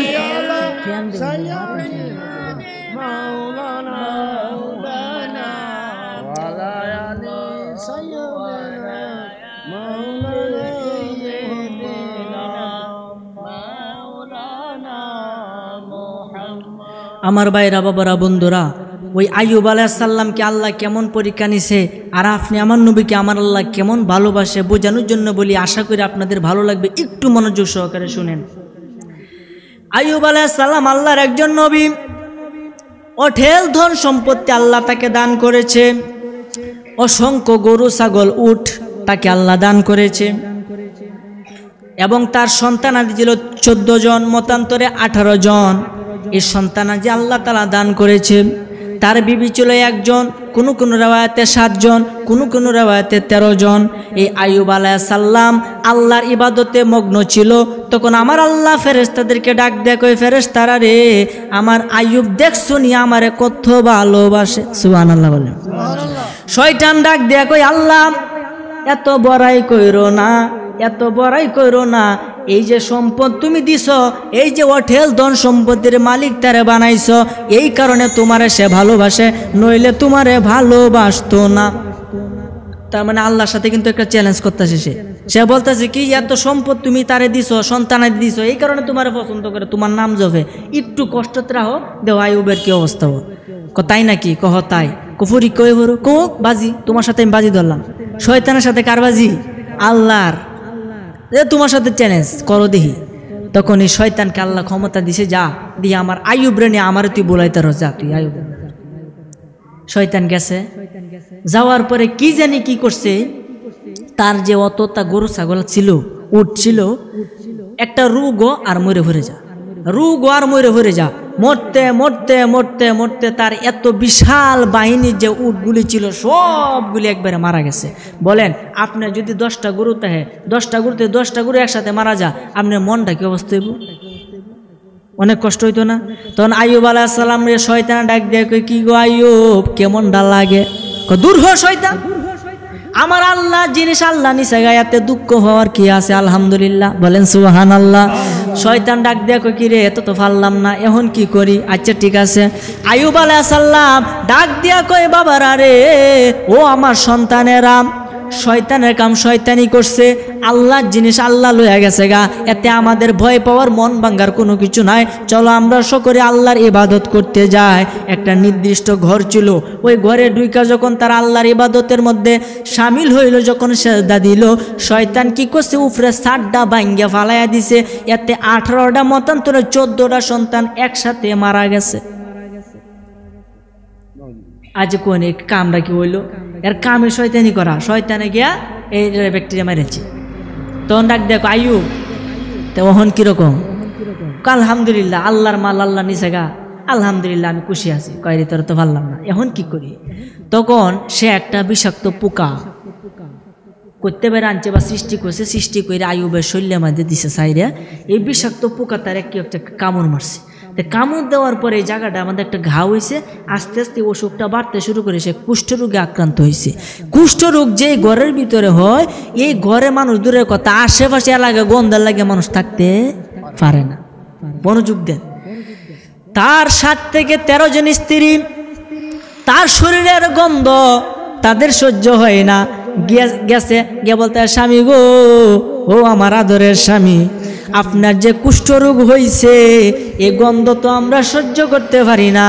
আমার ভাইরা বাবারা বন্ধুরা। ওই আইয়ুব আলাইহিস সালামকে আল্লাহ কেমন পরীক্ষা নিছে, আর আপনি আমার নবীকে আমার আল্লাহ কেমন ভালোবাসে বোঝানোর জন্য বলি। আশা করি আপনাদের ভালো লাগবে, একটু মনোযোগ সহকারে শুনেন। আইয়ুব আলাইহিস সালাম আল্লাহর একজন নবী। অঢেল ধন সম্পত্তি আল্লাহ তাকে দান করেছে, অসংখ্য গরু ছাগল উট তাকে আল্লাহ দান করেছে। এবং তার সন্তানাদি ছিল 14 জন, মতান্তরে 18 জন। এই সন্তানাদি আল্লাহ তাআলা দান করেছে। তার বিবি ছিল 1 জন, কোনো কোনো রিওয়ায়াতে 7 জন, কোনো কোনো রিওয়ায়াতে 13 জন। এই আইয়ুব আলাইহিস সালাম আল্লাহর ইবাদতে মগ্ন ছিল। তখন আমার আল্লাহ ফেরেশতাদেরকে ডাক দেয়, কই ফেরেশতারা রে, আমার আইয়ুব দেখছো নি আমারে কত ভালোবাসে। সুবহানাল্লাহ বলেন। শয়তান ডাক দেয়, কই আল্লাহ এত বড়াই কইরো না, এত বড়াই কইরো না। এই যে সম্পদ তুমি দিছ, এই যে অঢেল ধন সম্পত্তির মালিক তারে বানাইছ, এই কারণে তোমারে সে ভালোবাসে, নইলে তোমারে ভালোবাসতো না। তার মানে আল্লাহর সাথে কিন্তু একটা চ্যালেঞ্জ করতেছে সে। সে বলতেছে কি এত সম্পদ তুমি তারে দিছো, সন্তানে দিছো, এই কারণে তোমার পছন্দ করে, তোমার নাম জপে, একটু কষ্ট রাহ দেও। আইয়ুবের কি অবস্থা হো? তাই নাকি? কহ তাই। কুফুরি কয়ে বড় কো বাজি, তোমার সাথে আমি বাজি ধরলাম। শয়তানের সাথে কার বাজি? আল্লাহর। তোমার সাথে চ্যালেঞ্জ করো দেখি। তখন এই শয়তানকে আল্লাহ ক্ষমতা দিছে, যা দিয়ে আমার আইয়ুব রে নিয়ে আমার তুই বলাইতে রো, যা তুই আইয়ুব। শয়তান গেছে, যাওয়ার পরে কি জানি কি করছে, তার যে অতটা গরু ছাগল ছিল, উট ছিল, একটা রোগও আর মরে ভরে যা, রোগও আর মরে ভরে যা, মরতে মরতে মরতে মরতে তার এত বিশাল বাহিনীর যে উটগুলি ছিল সবগুলি একবারে মারা গেছে। বলেন আপনার যদি 10টা গরু থাকে, 10টা গরুতে 10টা গরু একসাথে মারা যা, আপনার মনটা কি অবস্থা হইব? অনেক কষ্ট হইতো না? তখন আইয়ুব আলাইহিস সালাম রে শয়তান ডাক দিয়ে কই, কি গো আইয়ুব, কেমন ডাল লাগে? দূর হ শয়তান, আমার আল্লাহ জিনিস আল্লাহ নিছে গায়াতে দুঃখ হওয়ার কি আছে? আলহামদুলিল্লাহ বলেন সুবহানাল্লাহ। শয়তান ডাক দিয়ে কই, কি রে এত তো পারলাম না, এখন কি করি? আচ্ছা ঠিক আছে। আইয়ুব আলাইহিস সালাম ডাক দিয়া কই, বাবারা রে, ও আমার সন্তানেরা, শয়তানের কাম শয়তানি করছে, আল্লাহর জিনিস আল্লাহ লইয়া গেছে গা, এতে আমাদের ভয় পাওয়ার মন ভাঙ্গার কোনো কিছু নাই। চলো আমরা সকলে আল্লাহর ইবাদত করতে যাই। একটা নির্দিষ্ট ঘর ছিল, ওই ঘরে ঢুইকা যখন তারা আল্লাহর ইবাদতের মধ্যে সামিল হইল, যখন সেজদা দিল, শয়তান কি করছে, উপরে 7টা ভাঙ্গা ফালাইয়া দিছে, এতে 18টা মতান্তরে 14টা সন্তান একসাথে মারা গেছে। আজ কোন কামটা কি হইলো? এর কামে শয়তানি করা, শয়তানে গিয়া এই ব্যাকটেরিয়া মেরেছে। তখন ডাক দেখো আইয়ুব, তখন কিরকম? আলহামদুলিল্লাহ, আল্লাহর মাল আল্লাহ নিছে গা, আলহামদুলিল্লাহ আমি খুশি আছি। কয় রে তোর তো পারলাম না, এখন কি করি? তখন সে একটা বিষাক্ত পোকা করতে বেড়ে আনছে বা সৃষ্টি করছে, সৃষ্টি করে আইয়ুবের শরীরের মধ্যে দিছে সাইরা। এই বিষাক্ত পোকা তার কি একটা কামড় মারছে। কামড় দেওয়ার পরে এই জায়গাটা আমাদের একটা ঘা হয়েছে, আস্তে আস্তে অসুখটা বাড়তে শুরু করে, সে কুষ্ঠরোগে আক্রান্ত হয়েছে। কুষ্ঠরোগ যে ঘরের ভিতরে হয়, এই ঘরে মানুষ দূরের কথা, আশেপাশে এলাকায় গন্ধের লাগে মানুষ থাকতে পারে না। মনোযোগ দেন, তার 7 থেকে 13 জন স্ত্রী, তার শরীরের গন্ধ তাদের সহ্য হয় না। গেছে গিয়ে বলতে, স্বামী গো, ও আমার আদরের স্বামী, আপনার যে কুষ্ঠরোগ হয়েছে, এ গন্ধ তো আমরা সহ্য করতে পারি না,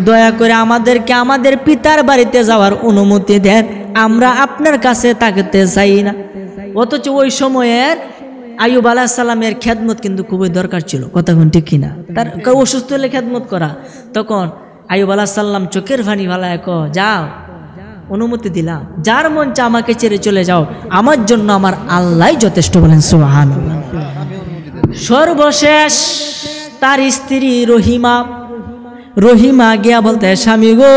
দয়া করে আমাদেরকে আমাদের পিতার বাড়িতে যাওয়ার অনুমতি দেন, আমরা আপনার কাছে থাকতে চাই না। অথচ ওই সময়ের আইয়ুব আলাইহিস সালামের খেদমত কিন্তু খুবই দরকার ছিল, কথা কোন ঠিক কিনা? তার অসুস্থ হলে খেদমত করা। তখন আইয়ুব আলাইহিস সালাম চোখের পানি ফালায় কয়, যাও, অনুমতি দিলাম, যার মন চা আমাকে ছেড়ে চলে যাও, আমার জন্য আমার আল্লাহ যথেষ্ট। বলেন সুবহানাল্লাহ। সর্বশেষ তার স্ত্রী রহিমা গিয়া বলতে, স্বামী গো,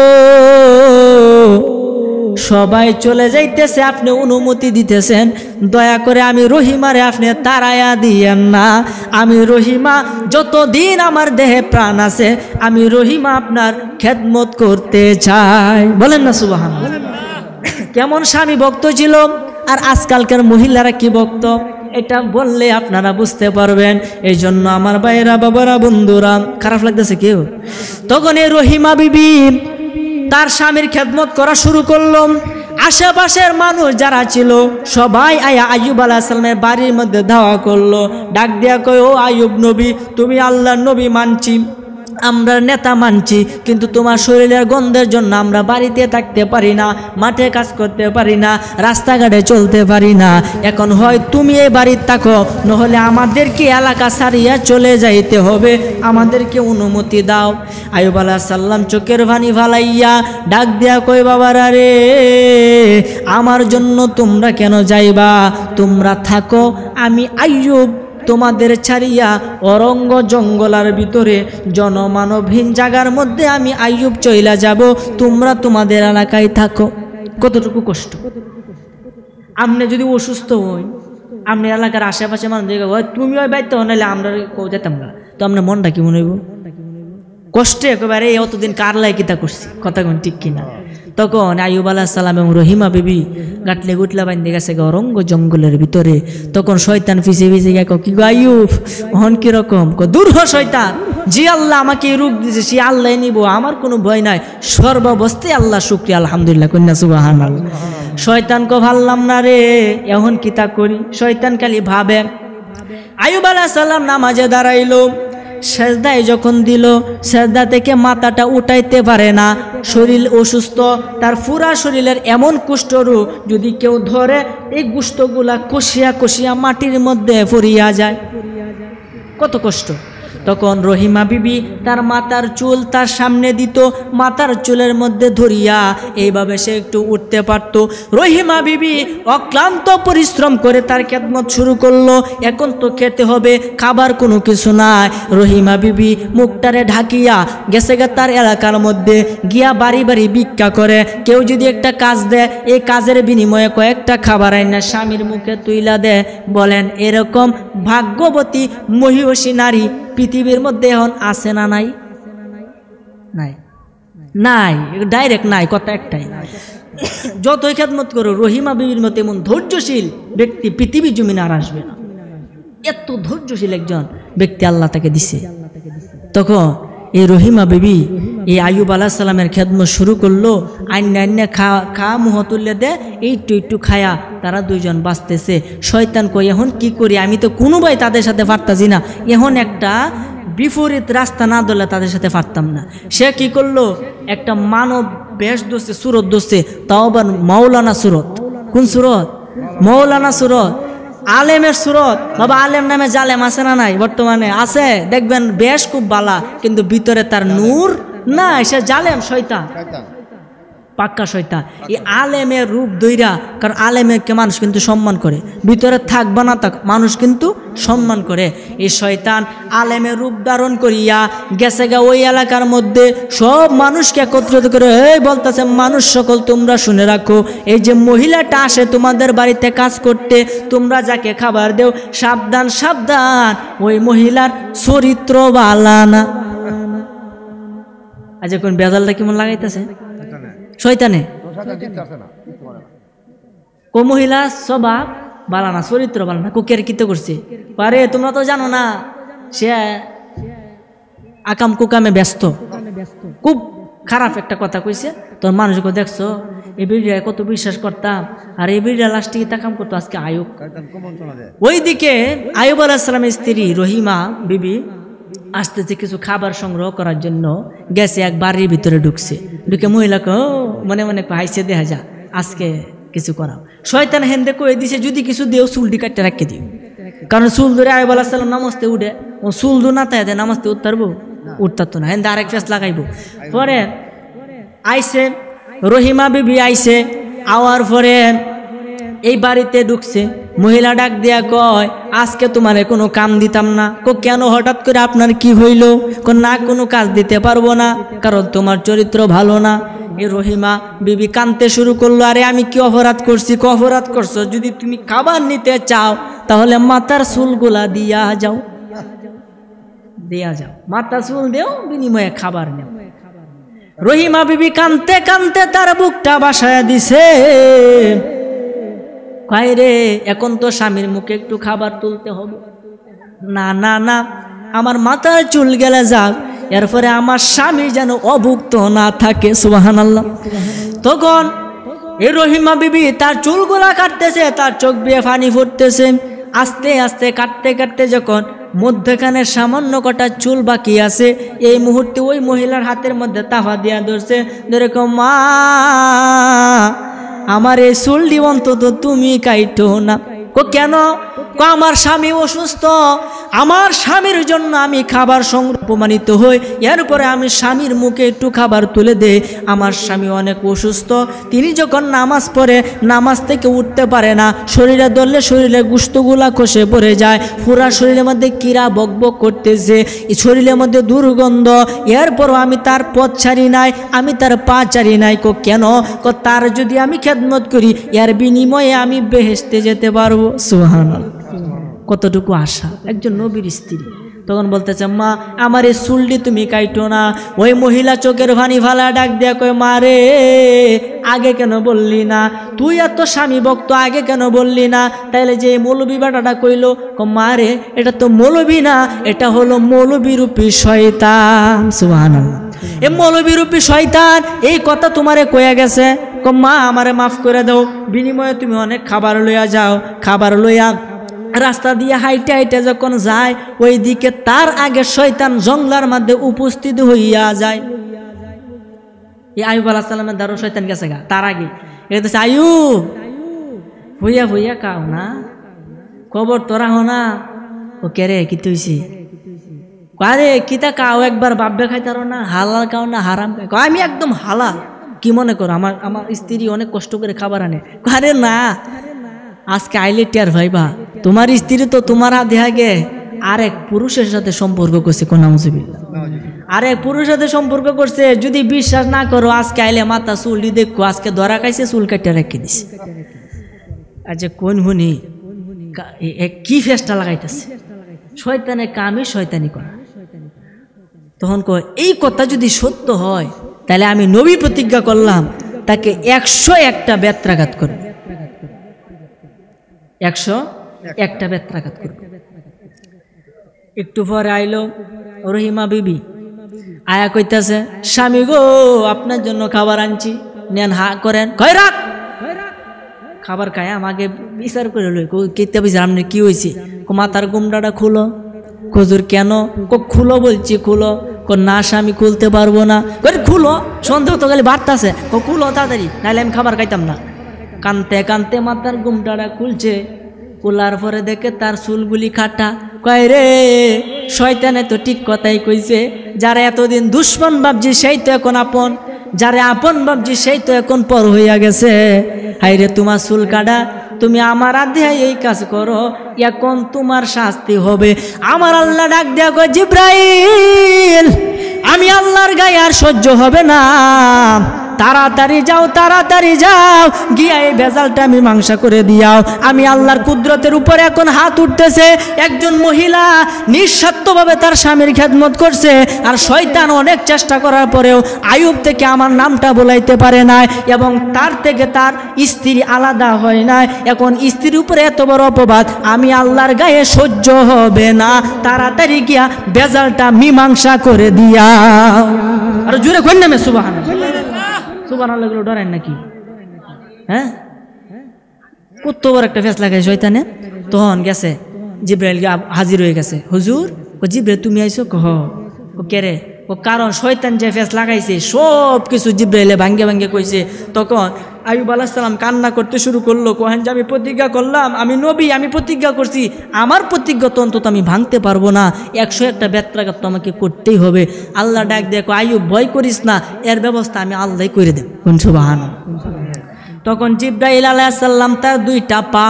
সবাই চলে যাইতেছে, আপনি অনুমতি দিতেছেন, দয়া করে আমি রহিমারে আপনি তাড়াইয়া দিয়েন না। আমি রহিমা যতদিন আমার দেহে প্রাণ আছে, আমি রহিমা আপনার খেদমত করতে চাই। বলেন না সুবহানাল্লাহ। কেমন স্বামী ভক্ত ছিল, আর আজকালকার মহিলারা কি ভক্ত, এটা বললে আপনারা বুঝতে পারবেন। এই জন্য আমার ভাইরা, বাবারা, বন্ধুরা, খারাপ লাগতেছে কেউ? তখন এই রহিমা বিবি তার স্বামীর খেদমত করা শুরু করলো। আশেপাশের মানুষ যারা ছিল সবাই আয়া আইয়ুব আলাইহিস সালামের বাড়ির মধ্যে ধাওয়া করলো, ডাক দিয়া কয়, ও আইয়ুব নবী, তুমি আল্লাহর নবী মানছি, আমরা নেতা মানছি, কিন্তু তোমার শরীরের গন্ধের জন্য আমরা বাড়িতে থাকতে পারি না, মাঠে কাজ করতে পারি না, রাস্তাঘাটে চলতে পারি না। এখন হয় তুমি এই বাড়িতে থাকো, নহলে আমাদেরকে এলাকা ছাড়িয়া চলে যাইতে হবে, আমাদেরকে অনুমতি দাও। আইয়ুব আলাইহিস সালাম চোখের পানি ফালাইয়া ডাক দিয়া কই, বাবারা রে, আমার জন্য তোমরা কেন যাইবা? তোমরা থাকো, আমি আইয়ুব তোমাদের ছাড়িয়া অরঙ্গ জঙ্গলার ভিতরে জনমানবহীন জায়গার মধ্যে আমি আইয়ুব চইলা যাব, তোমরা তোমাদের এলাকায় থাকো। কতটুকু কষ্ট! আপনি যদি অসুস্থ হই, আপনি এলাকার আশেপাশে মানুষ তুমি ওই বাইতে নাহলে আমরা যেতাম না, তো আপনার মনটা কি মনে হইব? কষ্টে একেবারে অতদিন কার লাই কিতা করছি, কথা কোন ঠিক কিনা? তখন আইয়ুব আলাইহিস সালাম এবং রহিমা বিবি গাটলে গুটলা বান্ধে গেছে অরঙ্গ জঙ্গলের ভিতরে। তখন শয়তান পিছে পিছে গিয়ে কি গো আইয়ুব, হন কিরকম? দূর হ শয়তান, যে আল্লাহ আমাকে এই রূপ দিয়েছে সে আল্লাহ নিব, আমার কোনো ভয় নাই, সর্বাবস্থায় আল্লাহ শুকরিয়া, আলহামদুলিল্লাহ, কন্যা সুবহানাল্লাহ। শয়তানকে ভাবলাম না রে, এখন কিতা করি। শয়তান খালি ভাবে। আইয়ুব আলাইহিস সালাম নামাজে দাঁড়াইলো, সেজদায় যখন দিল, সেজদা থেকে মাথাটা উঠাইতে পারে না, শরীর অসুস্থ, তার পুরা শরীরের এমন কুষ্ঠরোগ, যদি কেউ ধরে এই গুষ্ঠগুলা কষিয়া কষিয়া মাটির মধ্যে পড়িয়া যায়, কত কষ্ট। তখন রহিমা বিবি তার মাথার চুল তার সামনে দিত, মাথার চুলের মধ্যে ধরিয়া এইভাবে সে একটু উঠতে পারত। রহিমা বিবি অক্লান্ত পরিশ্রম করে তার খেদমত শুরু করলো। এখন তো খেতে হবে, খাবার কোনো কিছু নাই। রহিমা বিবি মুখটারে ঢাকিয়া গেছে গে তার এলাকার মধ্যে গিয়া বাড়ি বাড়ি ভিক্ষা করে। কেউ যদি একটা কাজ দেয়, এই কাজের বিনিময়ে কয়েকটা খাবার আইনা স্বামীর মুখে তুইলা দেয়। বলেন এরকম ভাগ্যবতী মহিষী নারী পৃথিবীর মধ্যে এখন আছে না নাই? নাই, নাই, ডাইরেক্ট নাই, কথা একটাই। যতই খেদমত করো, রহিমা বিবির মতো এমন ধৈর্যশীল ব্যক্তি পৃথিবীর জমিনে আর আসবে না। এত ধৈর্যশীল একজন ব্যক্তি আল্লাহ তাকে দিছে। তখন এই রহিমা বিবি এই আইয়ুব আলাইহিস সালামের খেদমত শুরু করলো। আইনে খা মুহ তুললে দে, একটু একটু খায়া তারা দুইজন বাঁচতেছে। শয়তান কই এখন কি করি, আমি তো কোনোভাবে তাদের সাথে পারতাছি না, এখন একটা বিপরীত রাস্তা না ধরলে তাদের সাথে পারতাম না। সে কি করলো, একটা মানব বেশ দোষে, সুরত দোষে, তাও আবার মাওলানা সুরত। কোন সুরত? মাওলানা সুরত, আলেমের সুরত। বাবা আলেম নামে জালেম আছে না নাই? বর্তমানে আছে, দেখবেন বেশ খুব বালা, কিন্তু ভিতরে তার নূর না, সে জালেম, শয়তান, পাক্কা শয়তান। এই আলেমের রূপ দইরা, কারণ আলেমকে মানুষ কিন্তু সম্মান করে, ভিতরে থাকবা না থাক মানুষ কিন্তু সম্মান করে। এই শয়তান আলেমের রূপ ধারণ করিয়া গেছে গা ওই এলাকার মধ্যে সব মানুষকে একত্রিত করে এই বলতেছে, মানুষ সকল তোমরা শুনে রাখো, এই যে মহিলাটা আসে তোমাদের বাড়িতে কাজ করতে, তোমরা যাকে খাবার দেও, সাবধান সাবধান, ওই মহিলার চরিত্র ভালো না। আজ কোন বেজালটা কেমন লাগাইতেছে শয়তানে? কো মহিলা স্বভাব বালা না, চরিত্র বালা না, কুকের কিতে করছে পারে, তোমরা তো জানো না, সে আকাম কুকামে ব্যস্ত। খুব খারাপ একটা কথা কইছে। তোর মানুষকে দেখছো, এই বিড়িয়া কত বিশ্বাস করতাম, আর এই বিড়িয়া লাস্টে তা কাম করতো আজকে আয়ুব। ওইদিকে আইয়ুব আলাইহিস সালামের স্ত্রী রহিমা বিবি আসতেছে কিছু খাবার সংগ্রহ করার জন্য, গেছে এক বাড়ির ভিতরে ঢুকছে। ঢুকে মহিলাকে মনে মনে হাইছে, দেখা যা আজকে কিছু করাও। শয়তান হেন্দে কয়ে দিছে, যদি কিছু দেও চুলটি কাটতে রাখতে দিও, কারণ চুল ধরে আইয়ুব আলাইহিস সালাম নামাজতে উঠে, ও চুল ধরে না তাই নামাজতে উঠতারবো, উঠতারতো না, হেন্দে আরেক ফেস লাগাইবো। পরে আইসে রহিমা বিবি, আইসে আওয়ার পরে এই বাড়িতে ঢুকছে। মহিলা ডাক দিয়া কয়, আজকে তোমার কোনো কাম দিতাম না। কেন হঠাৎ করে আপনার কি হইল? না কোনো কাজ দিতে পারবো না, কারণ তোমার চরিত্র ভালো না। এই রহিমা বিবি কানতে শুরু করলো, আরে আমি কি অপরাধ করছি? কি অপরাধ করছো? যদি তুমি খাবার নিতে চাও তাহলে মাথার চুলগুলা দিয়া যাও, দিয়া যাও, মাথার চুল দেও, বিনিময়ে খাবার নেও। রহিমা বিবি কানতে কানতে তার বুকটা বাসায় দিছে। রে এখন তো স্বামীর মুখে একটু খাবার তুলতে হবে, না না না, আমার মাথার চুল গেলে যাক, এরপরে আমার স্বামী যেন অভুক্ত না থাকে। সুবহানাল্লাহ। তখন এই রহিমা বিবি তার চুলগুলা কাটতেছে, তার চোখ দিয়ে পানি ফুটতেছে। আস্তে আস্তে কাটতে কাটতে যখন মধ্যখানে সামান্য কটা চুল বাকি আছে, এই মুহূর্তে ওই মহিলার হাতের মধ্যে তাফা দিয়া ধরছে, যেরকম মা আমার এই চুলটি অন্তত তুমি কাইটো না। কেন? আমার স্বামী অসুস্থ, আমার স্বামীর জন্য আমি খাবার সংগ্রহ প্রমাণিত হই, এরপরে আমি স্বামীর মুখে একটু খাবার তুলে দেই। আমার স্বামী অনেক অসুস্থ, তিনি যখন নামাজ পড়ে নামাজ থেকে উঠতে পারে না, শরীরে ধরলে শরীরে গুস্তগুলা খসে পড়ে যায়, পুরা শরীরের মধ্যে কিরা বকবক করতেছে, শরীরের মধ্যে দুর্গন্ধ, এরপরও আমি তার পথ ছাড়ি নাই, আমি তার পা ছাড়ি নাই। কেন? তার যদি আমি খেদমত করি, এর বিনিময়ে আমি বেহেশতে যেতে পারবো। সুবহানাল্লাহ। কতটুকু আশা একজন নবীর স্ত্রী। তখন বলতেছে, মা আমার এই চুলটি তুমি কাইটো না। ওই মহিলা চোখের পানি ফালা ডাক দিয়া কয়, মা রে আগে কেন বললি না? তুই এত স্বামী ভক্ত, আগে কেন বললি না? তাইলে যে মৌলবী বেটাটা কইলো, মা রে এটা তো মৌলবী না, এটা হলো মৌলবীরূপী শয়তান। সুবহানাল্লাহ। এই মৌলবীরূপী শয়তান এই কথা তোমারে কয়ে গেছে। মা আমারে মাফ করে দাও, বিনিময়ে তুমি অনেক খাবার লইয়া যাও। খাবার লইয়া রাস্তা দিয়ে হাইটে হাইটে যখন যায়, ওই দিকে তার আগে শয়তান জঙ্গলার মধ্যে উপস্থিত হইয়া যায়। এই আইয়ুব আলাইহিস সালামের দ্বারা শয়তান গেছে গা, তার আগে এটা আইয়ুব হইয়া হইয়া কাও না, খবর তোরা হো না। ও কে রে, কি তুইছি? আরে কিতা কাও, একবার বাপবে খাইতারো না, হালাল খাও না হারাম খাও? আমি একদম হালাল। কি মনে করো আমার স্ত্রী অনেক কষ্ট করে খাবার আনে? আরে না, আজকে আইলে টিয়ার ভাইবা তোমার স্ত্রী তো তোমার দেহাগে আরেক পুরুষের সাথে সম্পর্ক করছে। কোন নাউজুবিল্লাহ, আরেক পুরুষের সাথে সম্পর্ক করছে। যদি বিশ্বাস না করো, আজকে আইলে মাথা চুলটি দেখো, আজকে ধরা খাইছে, চুল কাটিয়ে রেখে দিছে। আচ্ছা কোন হুনি কি ফেসটা লাগাইতেছে? শয়তানে কামে শয়তানি করা। তখন কয় এই কথা যদি সত্য হয়, তাহলে আমি নবী প্রতিজ্ঞা করলাম তাকে 101টা বেত্রাঘাত করব, 101টা বেত্রাঘাত করব। একটু পরে আইলো রহিমা বিবি, আয়া কইতাছে, স্বামী গো আপনার জন্য খাবার আনছি, নেন, হা করেন। কয় রাখ, খাবার খায় আমাকে বিচার করে লই। কেতে বিচার আপনি কি হয়েছে? মাথার গুমডাটা খুলো। খজুর কেন? খুলো বলছি, খুলো। না স্বামী খুলতে পারবো না। খুলো, সন্দেহ তো খালি বাড়তাছে। খুলো তাড়াতাড়ি, নাহলে আমি খাবার খাইতাম না। কানতে কানতে মাথার গুমটাটা খুলছে। খোলার পরে দেখে তার চুলগুলি খাটা। কয় রে, শয়তানে তো ঠিক কথাই কইছে, যারা এতদিন দুশ্মন ভাবছি সেই তো এখন আপন, যারা আপন ভাবছি সেই তো এখন পর হইয়া গেছে। হাই রে, তোমার চুল কাটা, তুমি আমার আদেহে এই কাজ করো, এখন তোমার শাস্তি হবে। আমার আল্লাহ ডাক দেয়া কয়, জিব্রাইল, আমি আল্লাহর গায়ে আর সহ্য হবে না, তাড়াতাড়ি যাও, তাড়াতাড়ি যাও, গিয়া এই ভেজালটা মীমাংসা করে দিয়াও। আমি আল্লাহর কুদরতের উপরে এখন হাত উঠতেছে। একজন মহিলা নিঃস্বার্থভাবে তার স্বামীর খেদমত করছে, আর শয়তান অনেক চেষ্টা করার পরেও আইয়ুব থেকে আমার নামটা বলাইতে পারে নাই, এবং তার থেকে তার স্ত্রী আলাদা হয় নাই। এখন স্ত্রীর উপরে এত বড় অপবাদ, আমি আল্লাহর গায়ে সহ্য হবে না, তাড়াতাড়ি গিয়া ভেজালটা মীমাংসা করে দিয়াও। আর জোরে কই নামে সুবহানাল্লাহ, সুবহানাল্লাহ গুলো ডরেন নাকি? হ্যাঁ, কত বড় একটা ফেসলা খায় শয়তানে। তখন গেছে জিব্রাইল হাজির হয়ে গেছে। হুজুর, ও জিব্রাইল তুমি আইছো? কহ, ও কে রে? ও কারণ শয়তান যে ফেস লাগাইছে সব কিছু জিব্রাইলে ভাঙ্গে ভাঙ্গে কইছে। তখন আইয়ুব আলাইহিস সালাম কান্না করতে শুরু করলো। কহেন যে আমি প্রতিজ্ঞা করলাম, আমি নবী, আমি প্রতিজ্ঞা করছি, আমার প্রতিজ্ঞা তো অন্তত আমি ভাঙতে পারবো না, 101টা বেত্রাঘাত তো আমাকে করতেই হবে। আল্লাহ ডাক দেখো, আইয়ুব ভয় করিস না, এর ব্যবস্থা আমি আল্লাহ করে দেব। সুবহানাল্লাহ। তখন জিব্রাইল আলাইহিস সালাম তার 2টা পা,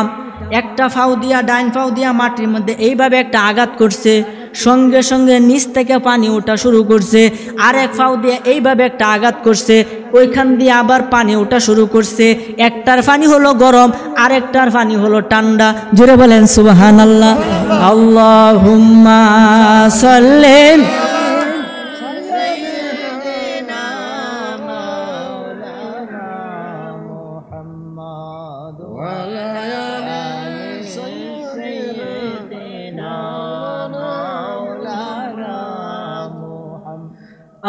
একটা ফাউ দিয়া, ডাইন ফাউ দিয়া মাটির মধ্যে এইভাবে একটা আঘাত করছে। সঙ্গে সঙ্গে নিচ থেকে পানি ওঠা শুরু করছে। আরেক ফাউ দিয়ে এইভাবে একটা আঘাত করছে, ওইখান দিয়ে আবার পানি ওঠা শুরু করছে। একটার পানি হলো গরম, আরেকটার পানি হলো ঠান্ডা। জোরে বলেন সুবহানাল্লাহ। আল্লাহুম্মা সাল্লি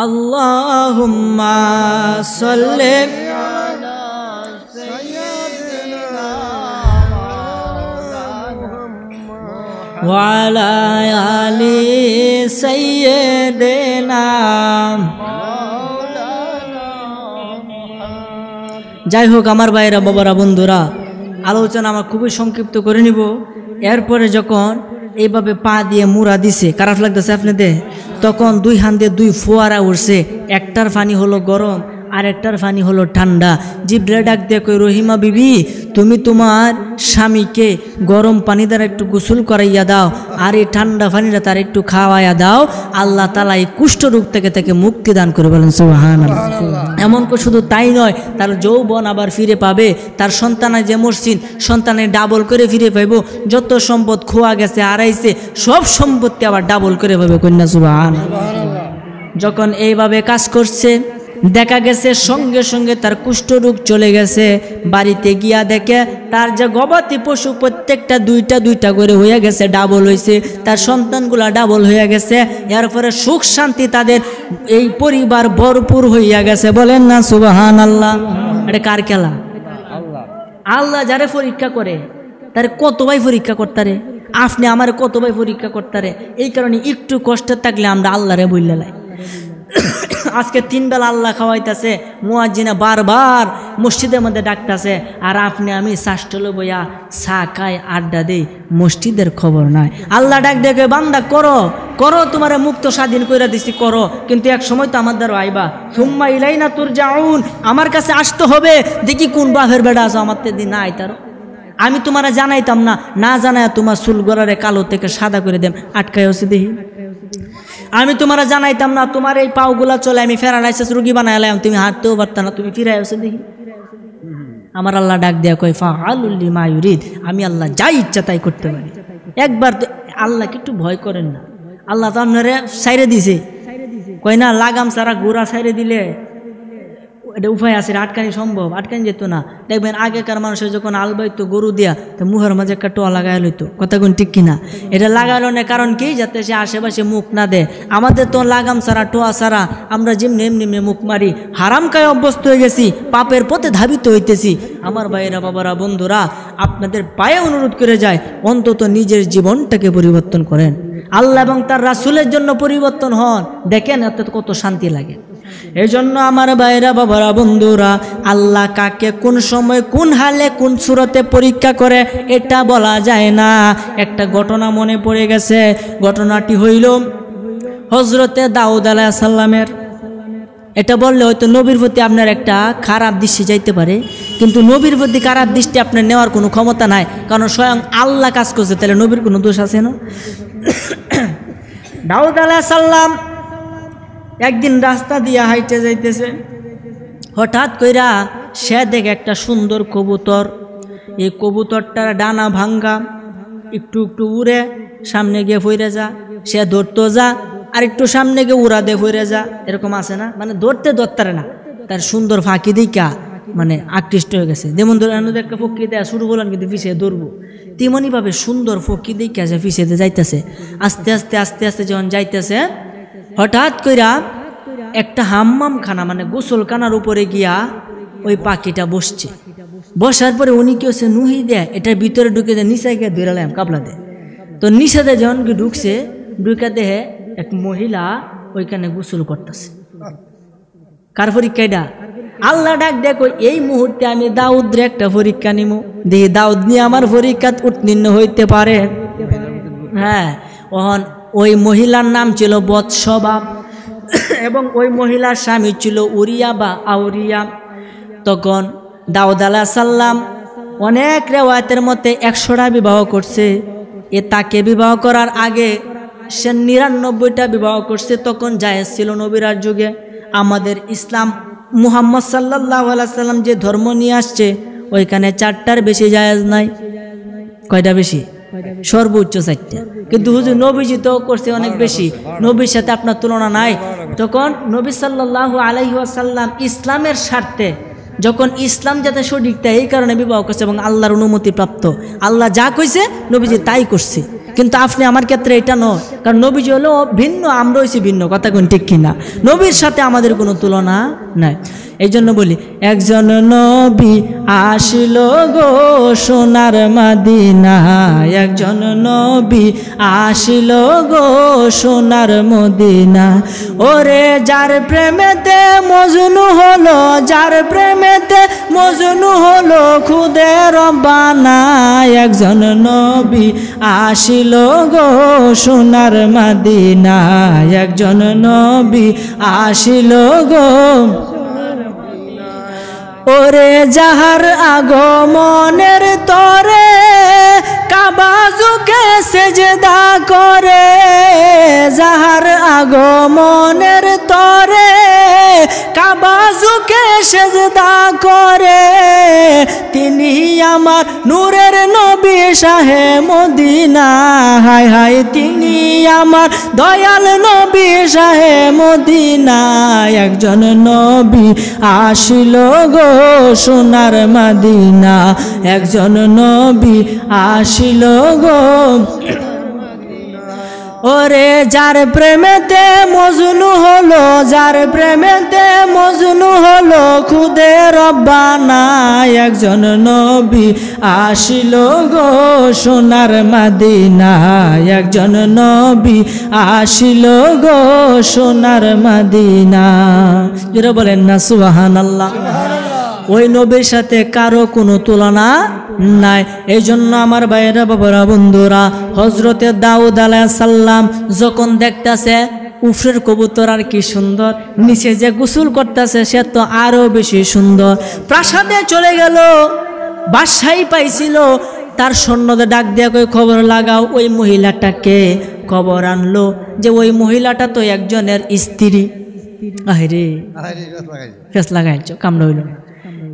Allahumma salli ala sayyidina wa ala ali sayyidina। যাই হোক আমার ভাইরা, বাবারা, বন্ধুরা, আলোচনা আমার খুবই সংক্ষিপ্ত করে নিব। এরপরে যখন এইভাবে পা দিয়ে মুড়া দিছে, খারাপ লাগতেছে আপনাদের, তখন 2 হাত দিয়ে 2 ফোয়ারা উঠছে। একটার পানি হলো গরম, আর একটার পানি হলো ঠান্ডা। জিব্রাইল ডাক দিয়ে কই, রহিমা বিবি, তুমি তোমার স্বামীকে গরম পানি দ্বারা একটু গোসল করাইয়া দাও, আর এই ঠান্ডা পানিটা তার একটু খাওয়াইয়া দাও। আল্লাহ তাআলা এই কুষ্ঠ রোগ থেকে তাকে মুক্তি দান করে। বলেন সুবহানাল্লাহ। এমন করে শুধু তাই নয়, তার যৌবন আবার ফিরে পাবে, তার সন্তানে যে মরছিন সন্তানে ডাবল করে ফিরে পাইব, যত সম্পদ খোয়া গেছে হারাইছে সব সম্পত্তি আবার ডাবল করে পাবে। কন্যা সুবহানাল্লাহ। যখন এইভাবে কাজ করছে, দেখা গেছে সঙ্গে সঙ্গে তার কুষ্ঠরোগ চলে গেছে। বাড়িতে গিয়া দেখে তার যে গবাদি পশু প্রত্যেকটা 2টা করে হয়ে গেছে, ডাবল হয়েছে, তার সন্তানগুলা ডাবল হয়ে গেছে। এরপরে সুখ শান্তি তাদের এই পরিবার ভরপুর হইয়া গেছে। বলেন না সুবহানাল্লাহ। এটা কার খেলা? আল্লাহ যারে পরীক্ষা করে তারে কত ভাই পরীক্ষা করতারে, আপনি আমার কত ভাই পরীক্ষা করতারে। এই কারণে একটু কষ্ট থাকলে আমরা আল্লাহরে বললে লাই। আজকে 3 বেলা আল্লাহ খাওয়াইতেছে, মুয়াজ্জিনা বারবার মসজিদের মধ্যে ডাকতেছে, আর আপনি আমি শাস্টল বইয়া চা খাই আড্ডা দেই, মসজিদের খবর নাই। আল্লাহ ডাক দেখে বান্দা করো করো, তোমার মুক্ত স্বাধীন করে দিছি করো, কিন্তু এক সময় তো আমার দ্বারা আইবা, সুম্মা ইলাইনা তুরজাউন, আমার কাছে আসতে হবে। দেখি কোন বাপের বেড়া আছো আমার দিন না আইতারো। আমি তোমার জানাইতাম না, না জানায় তোমার চুল গলারে কালো থেকে সাদা করে দেম, আটকায় হচ্ছে দেখি। আমি তোমার জানাইতাম না, তোমার এই পাওগুলা চলে আমি প্যারালাইসিস রোগী বানাইলাম, তুমি হাঁটতেও পারত না, তুমি ফিরে আসো দেখি। আমার আল্লাহ ডাক দেয়া কয় ফাআলুল লিমা ইউরিদ, আমি আল্লাহ যা ইচ্ছা তাই করতে পারি। একবার তো আল্লাহকে একটু ভয় করেন না। আল্লাহ তো আপনারে সাইরে দিছে, কয় না লাগাম সারা গোড়া সাইরে দিলে এটা উপায় আছে, আটকানি সম্ভব, আটকানি যেত না। দেখবেন আগেকার মানুষের যখন আলবাইতো গরু দিয়া, তো মুখের মাঝে একটা টোয়া লাগাই লইতো, কথা কোন ঠিক কিনা? এটা লাগালো না কারণ কি, যাতে সে আশেপাশে মুখ না দেয়। আমাদের তো লাগাম ছাড়া টোয়া ছাড়া আমরা যেমনি এমনি মুখ মারি, হারাম খায় অভ্যস্ত হয়ে গেছি, পাপের পথে ধাবিত হইতেছি। আমার ভাইয়েরা বাবারা বন্ধুরা, আপনাদের পায়ে অনুরোধ করে যায়, অন্তত নিজের জীবনটাকে পরিবর্তন করেন, আল্লাহ এবং তার রাসূলের জন্য পরিবর্তন হন, দেখেন এতে কত শান্তি লাগে। এই জন্য আমার ভাইরা বাবারা বন্ধুরা, আল্লাহ কাকে কোন সময় কোন হালে কোন সুরতে পরীক্ষা করে এটা বলা যায় না। একটা ঘটনা মনে পড়ে গেছে, ঘটনাটি হইল হযরতে দাউদ আলাইহিস সালামের। এটা বললে হয়তো নবীর প্রতি আপনার একটা খারাপ দৃষ্টি যাইতে পারে, কিন্তু নবীর প্রতি খারাপ দৃষ্টি আপনার নেওয়ার কোনো ক্ষমতা নাই, কারণ স্বয়ং আল্লাহ কাজ করছে, তাহলে নবীর কোনো দোষ আছে না? দাউদ আলাইহিস সালাম একদিন রাস্তা দিয়ে হাইটে যাইতেছে, হঠাৎ কইরা সে দেখে একটা সুন্দর কবুতর। এই কবুতরটার ডানা ভাঙ্গা, একটু একটু উড়ে সামনে গিয়ে ফইরে যা, সে ধরতো যা, আর একটু সামনে গিয়ে উড়া দিয়ে ফইরে যা, এরকম আছে না? মানে ধরতে ধরতারে না, তার সুন্দর ফাঁকি দিকা মানে আকৃষ্ট হয়ে গেছে। যেমন ধরেন একটা ফকি দেয়া শুরু করলেন, কিন্তু পিছিয়ে ধরবো, তেমনইভাবে সুন্দর ফকি দিকা সে পিছিয়ে যাইতেছে। আস্তে আস্তে আস্তে আস্তে যখন যাইতেছে, হঠাৎ কইরা একটা হাম্মাম খানা মানে গোসলখানার উপরে গিয়া ওই পাখিটা বসছে। বসার পরে উনি কি হচ্ছে, নুহি দেয় এটার ভিতরে ঢুকে দেয়, নিচে গিয়ে ধরালাম কাপলা দেয়। তো নিচে দেয় যখন কি ঢুকছে, ঢুকে দেহে এক মহিলা ওইখানে গোসল করতেছে। কার পরীক্ষা এটা? আল্লাহ ডাক দেখো, এই মুহূর্তে আমি দাউদের একটা পরীক্ষা নিব, দেখি দাউদ নিয়ে আমার পরীক্ষা উত্তীর্ণ হইতে পারে। হ্যাঁ, ওই মহিলার নাম ছিল বৎসবা, এবং ওই মহিলার স্বামী ছিল উরিয়া বা আউরিয়া। তখন দাউদ আলাইহিস সালাম অনেক রেওয়ায়েতের মধ্যে 100টা বিবাহ করছে। তাকে বিবাহ করার আগে সে 99টা বিবাহ করছে। তখন জায়েজ ছিল নবীরার যুগে। আমাদের ইসলাম মুহাম্মদ সাল্লাল্লাহু আলাইহি সাল্লাম যে ধর্ম নিয়ে আসছে, ওইখানে 4টার বেশি জায়েজ নাই। কয়টা বেশি? সর্বোচ্চ 4টা। কিন্তু হুজুর নবীজি তো করছে অনেক বেশি, নবীর সাথে আপনার তুলনা নাই। তখন নবী সাল্লাল্লাহু আলাইহি ওয়াসাল্লাম ইসলামের স্বার্থে, যখন ইসলাম যাতে সঠিক তাই এই কারণে বিবাহ করছে, এবং আল্লাহর অনুমতি প্রাপ্ত। আল্লাহ যা কইছে নবীজি তাই করছে। কিন্তু আপনি আমার ক্ষেত্রে এটা নয়, কারণ নবীজি হলো ভিন্ন, আমরা হইছি ভিন্ন, কথা কোন ঠিক কিনা? নবীর সাথে আমাদের কোনো তুলনা নাই। এই জন্য বলি, একজন নবী আসিল গো সোনার মদিনা, একজন নবী আসিল গো সোনার মদিনা। ওরে যার প্রেমেতে মজনু হলো, যার প্রেমেতে মজনু হলো খুদে রব্বানা, একজন নবী আসিল গো সোনার মদিনা, একজন নবী আসিল গো। ওরে যাহার আগমনের তরে কাবা ঝুঁকে সেজদা করে, যাহার আগমনের তরে কাবা ঝুঁকে সেজদা করে, তিনি আমার নূরের নবী শাহে মদিনা। হায় হায়, তিনি আমার দয়াল নবী শাহে মদিনা, একজন নবী আসিল গো সোনার মদিনা, একজন নবী আসিল গো। ওরে যার প্রেমেতে মজনু হলো, যার প্রেমেতে মজনু হলো, খুদে রব্বানা একজন নবী আসিল গো সোনার মদিনা, একজন নবী আসিল গো সোনার মদিনা। যারা বলেন না সুবহানাল্লাহ। ওই নবীর সাথে কারো কোনো তুলনা নাই। এই জন্য আমার ভাইয়েরা, বাবারা, বন্ধুরা, হজরতে দাউদ আলাইহিস সালাম যখন দেখতেছে উফরের কবুতর আর কি সুন্দর, নিচে যে গোসল করতেছে সে তো আরো বেশি সুন্দর। প্রাসাদে চলে গেল, বাদশাহী পাইছিল, তার সৈন্যদের ডাক দিয়া কই খবর লাগাও ওই মহিলাটাকে। খবর আনলো যে ওই মহিলাটা তো একজনের স্ত্রী। আরে ফেস লাগাইছো, কামড় হইল।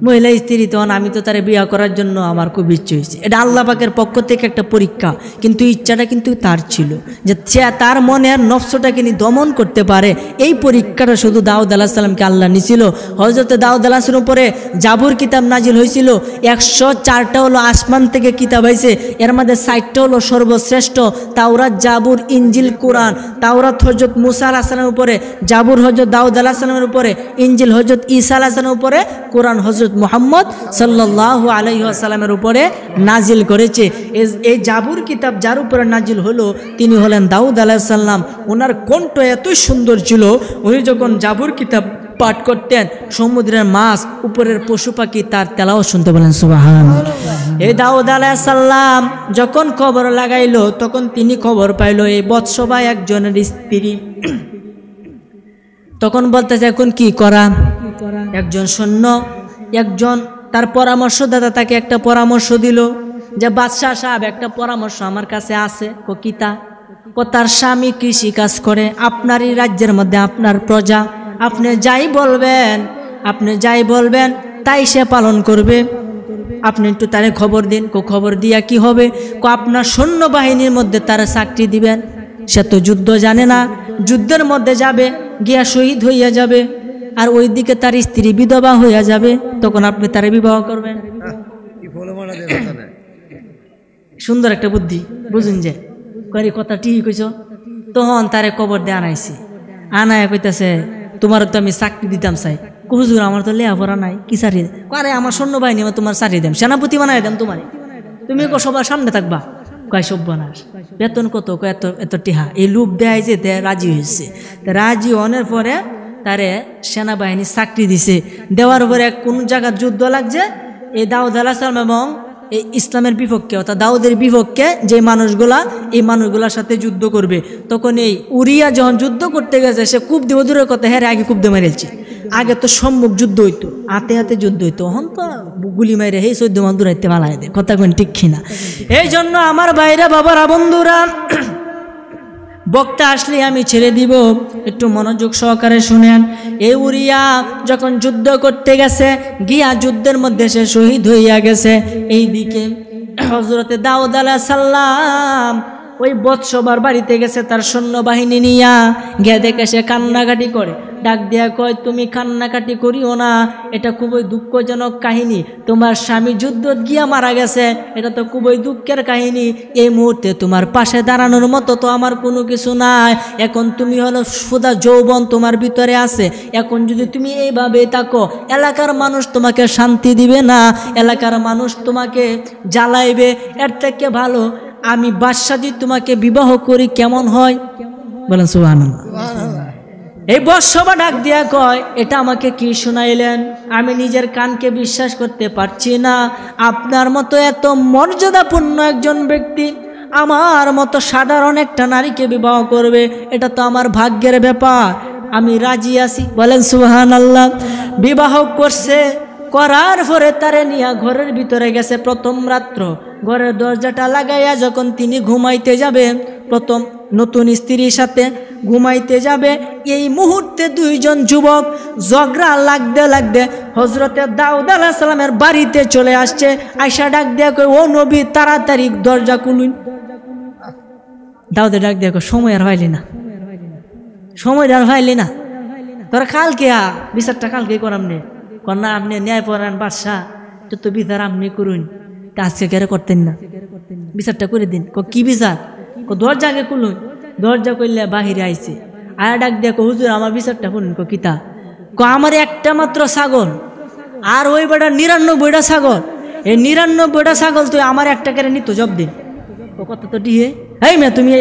মহিলা স্ত্রী, তখন আমি তো তারে বিয়ে করার জন্য আমার খুব ইচ্ছে হয়েছে। এটা আল্লাহ পাকের পক্ষ থেকে একটা পরীক্ষা, কিন্তু ইচ্ছাটা কিন্তু তার ছিল যে সে তার মনের নফসটাকে দমন করতে পারে। এই পরীক্ষাটা শুধু দাউদ আলাইহিস সালামকে আল্লাহ নিছিল। হযরত দাউদ আলাইহিস সালামের উপরে জাবুর কিতাব নাজিল হয়েছিল। 104টা হলো আসমান থেকে কিতাব হয়েছে, এর মধ্যে 60টা হলো সর্বশ্রেষ্ঠ, তাওরাত, জাবুর, ইঞ্জিল, কোরআন। তাওরাত হযরত মুসা আলাইহিস সালামের উপরে, জাবুর হযরত দাউদ আলাইহিস সালামের উপরে, ইঞ্জিল হযরত ঈসা আলাইহিস সালামের উপরে, কোরআন হযরত মুহাম্মদ সাল্লাল্লাহু আলাইহি ওয়াসাল্লামের উপরে নাজিল করেছে। এই জাবুর কিতাব যার উপরে নাজিল হলো তিনি হলেন দাউদ আলাইহিস সালাম। ওনার কণ্ঠ এত সুন্দর ছিল, উনি যখন জাবুর কিতাব পাঠ করতেন সমুদ্রের মাছ, উপরের পশু পাখি তার তেলাওয়াত শুনতে। বলেন সুবহানাল্লাহ। এই দাউদ আলাইহিস সালাম যখন খবর লাগাইলো তখন তিনি খবর পাইলো এই বৎসবা একজনের স্ত্রী। তখন বলতেছে এখন কি করা। একজন সৈন্য, একজন তার পরামর্শদাতা তাকে একটা পরামর্শ দিল যে বাদশাহ সাহেব একটা পরামর্শ আমার কাছে আছে। ও কিতা? ও তার স্বামী কৃষি কাজ করে, আপনারই রাজ্যের মধ্যে আপনার প্রজা, আপনি যাই বলবেন তাই সে পালন করবে। আপনি একটু তারে খবর দিন। খবর দিয়া কি হবে? আপনার সৈন্যবাহিনীর মধ্যে তারা চাকরি দিবেন। সে তো যুদ্ধ জানে না, যুদ্ধের মধ্যে যাবে, গিয়া শহীদ হইয়া যাবে, আর ওইদিকে তার স্ত্রী বিধবা হইয়া যাবে, তখন আপনি তারে বিবাহ করবেন। সুন্দর একটা বুদ্ধি, বুঝুন যে করি কথা ঠিক কইছ। তখন তারে কবর দিয়ে আনাইছি, আনায় কইতাছে তোমার তো আমি চাকরি দিতাম চাই। হুজুর আমার তো লেখাপড়া নাই, কি চাকরি? আরে আমার সৈন্যবাহিনী আমার তোমার চাকরি দেম, সেনাপতি বানাই দেম তোমার, তুমি সবার সামনে থাকবা। কয় সব্যনাশ, বেতন কত? এত এত টিহা। এই লোভ দেয় যে রাজি হয়েছে। রাজি হওয়ার পরে তারে সেনাবাহিনী চাকরি দিছে। দেওয়ার পরে কোন জায়গার যুদ্ধ লাগছে, এই দাউদ আলাইহিস সালাম এবং এই ইসলামের বিপক্ষে অর্থাৎ দাউদের বিপক্ষে যে মানুষগুলা, এই মানুষগুলার সাথে যুদ্ধ করবে। তখন এই উরিয়া যখন যুদ্ধ করতে গেছে, সে কূপ দিয়ে দূরের কথা, হ্যাঁ আগে কূপ দিয়ে মেরেছে। আগে তো সম্মুখ যুদ্ধ হইতো, হাতে হাতে যুদ্ধ হইতো, এখন তো গুলি মাইরে হে 14 মান দূরাইতে পালাই দেয়। কথা কোন ঠিক কিনা? এই জন্য আমার বাইরে, বাবারা, বন্ধুরা, বক্তা আসলে আমি ছেড়ে দিব, একটু মনোযোগ সহকারে শুনেন। এই উরিয়া যখন যুদ্ধ করতে গেছে, গিয়া যুদ্ধের মধ্যে সে শহীদ হইয়া গেছে। এইদিকে হযরতে দাউদ আলাইহিস সালাম ওই বৎসবার বাড়িতে গেছে তার সৈন্যবাহিনী নিয়া। গিয়ে দেখে সে কান্নাকাটি করে, ডাক দিয়া কয় তুমি কান্নাকাটি করিও না, এটা খুবই দুঃখজনক কাহিনী। তোমার স্বামী যুদ্ধত গিয়া মারা গেছে, এটা তো খুবই দুঃখের কাহিনী। এই মুহূর্তে তোমার পাশে দাঁড়ানোর মতো তো আমার কোনো কিছু নাই। এখন তুমি হলো সুদা যৌবন তোমার ভিতরে আছে, এখন যদি তুমি এইভাবে থাকো এলাকার মানুষ তোমাকে শান্তি দিবে না, এলাকার মানুষ তোমাকে জ্বালাইবে। এর থেকে ভালো আমি বাদশাহ তোমাকে বিবাহ করি, কেমন হয়? বলেন সুবহানাল্লাহ। এই বৎসবা ডাক দিয়া কয় এটা আমাকে কি শুনাইলেন? আমি নিজের কানকে বিশ্বাস করতে পারছি না। আপনার মতো এত মর্যাদাপূর্ণ একজন ব্যক্তি আমার মতো সাধারণ একটা নারীকে বিবাহ করবে, এটা তো আমার ভাগ্যের ব্যাপার। আমি রাজি আছি। বলেন সুবহানাল্লাহ। বিবাহ করছে, করার পরে তারে নিয়ে ঘরের ভিতরে গেছে। প্রথম রাত্র ঘরের দরজাটা লাগাইয়া যখন তিনি ঘুমাইতে যাবে, প্রথম নতুন স্ত্রীর সাথে ঘুমাইতে যাবে, এই মুহূর্তে দুইজন যুবক ঝগড়া লাগতে লাগতে হযরতে দাউদ আলাইহিস সালামের বাড়িতে চলে আসছে। আয়সা ডাক দিয়া কই ও নবী তাড়াতাড়ি দরজা খুলুন। দাউদে ডাক দিয়া কই সময় আর হইলি না, তোরা কালকে বিচারটা কালকে করাম নে। কন্যা আপনি ন্যায়পরায়ণ বাদশাহ, তো বিচার আপনি করুন, আজকে কেন করতেন না? বিচারটা করে দিন। কি বিচার? দরজা আগে খুলুন। দরজা করলে বাহিরে আইছে, আয়া ডাক দেখো হুজুর আমার বিচারটা শুনুন। কিতা? আমার একটা মাত্র ছাগল আর ওই বেটা 99টা ছাগল, এই 99টা ছাগল তুই আমার একটা কেড়ে নিত জব দিন। ও কথা তো ডিহে, এই মেয়ে তুমি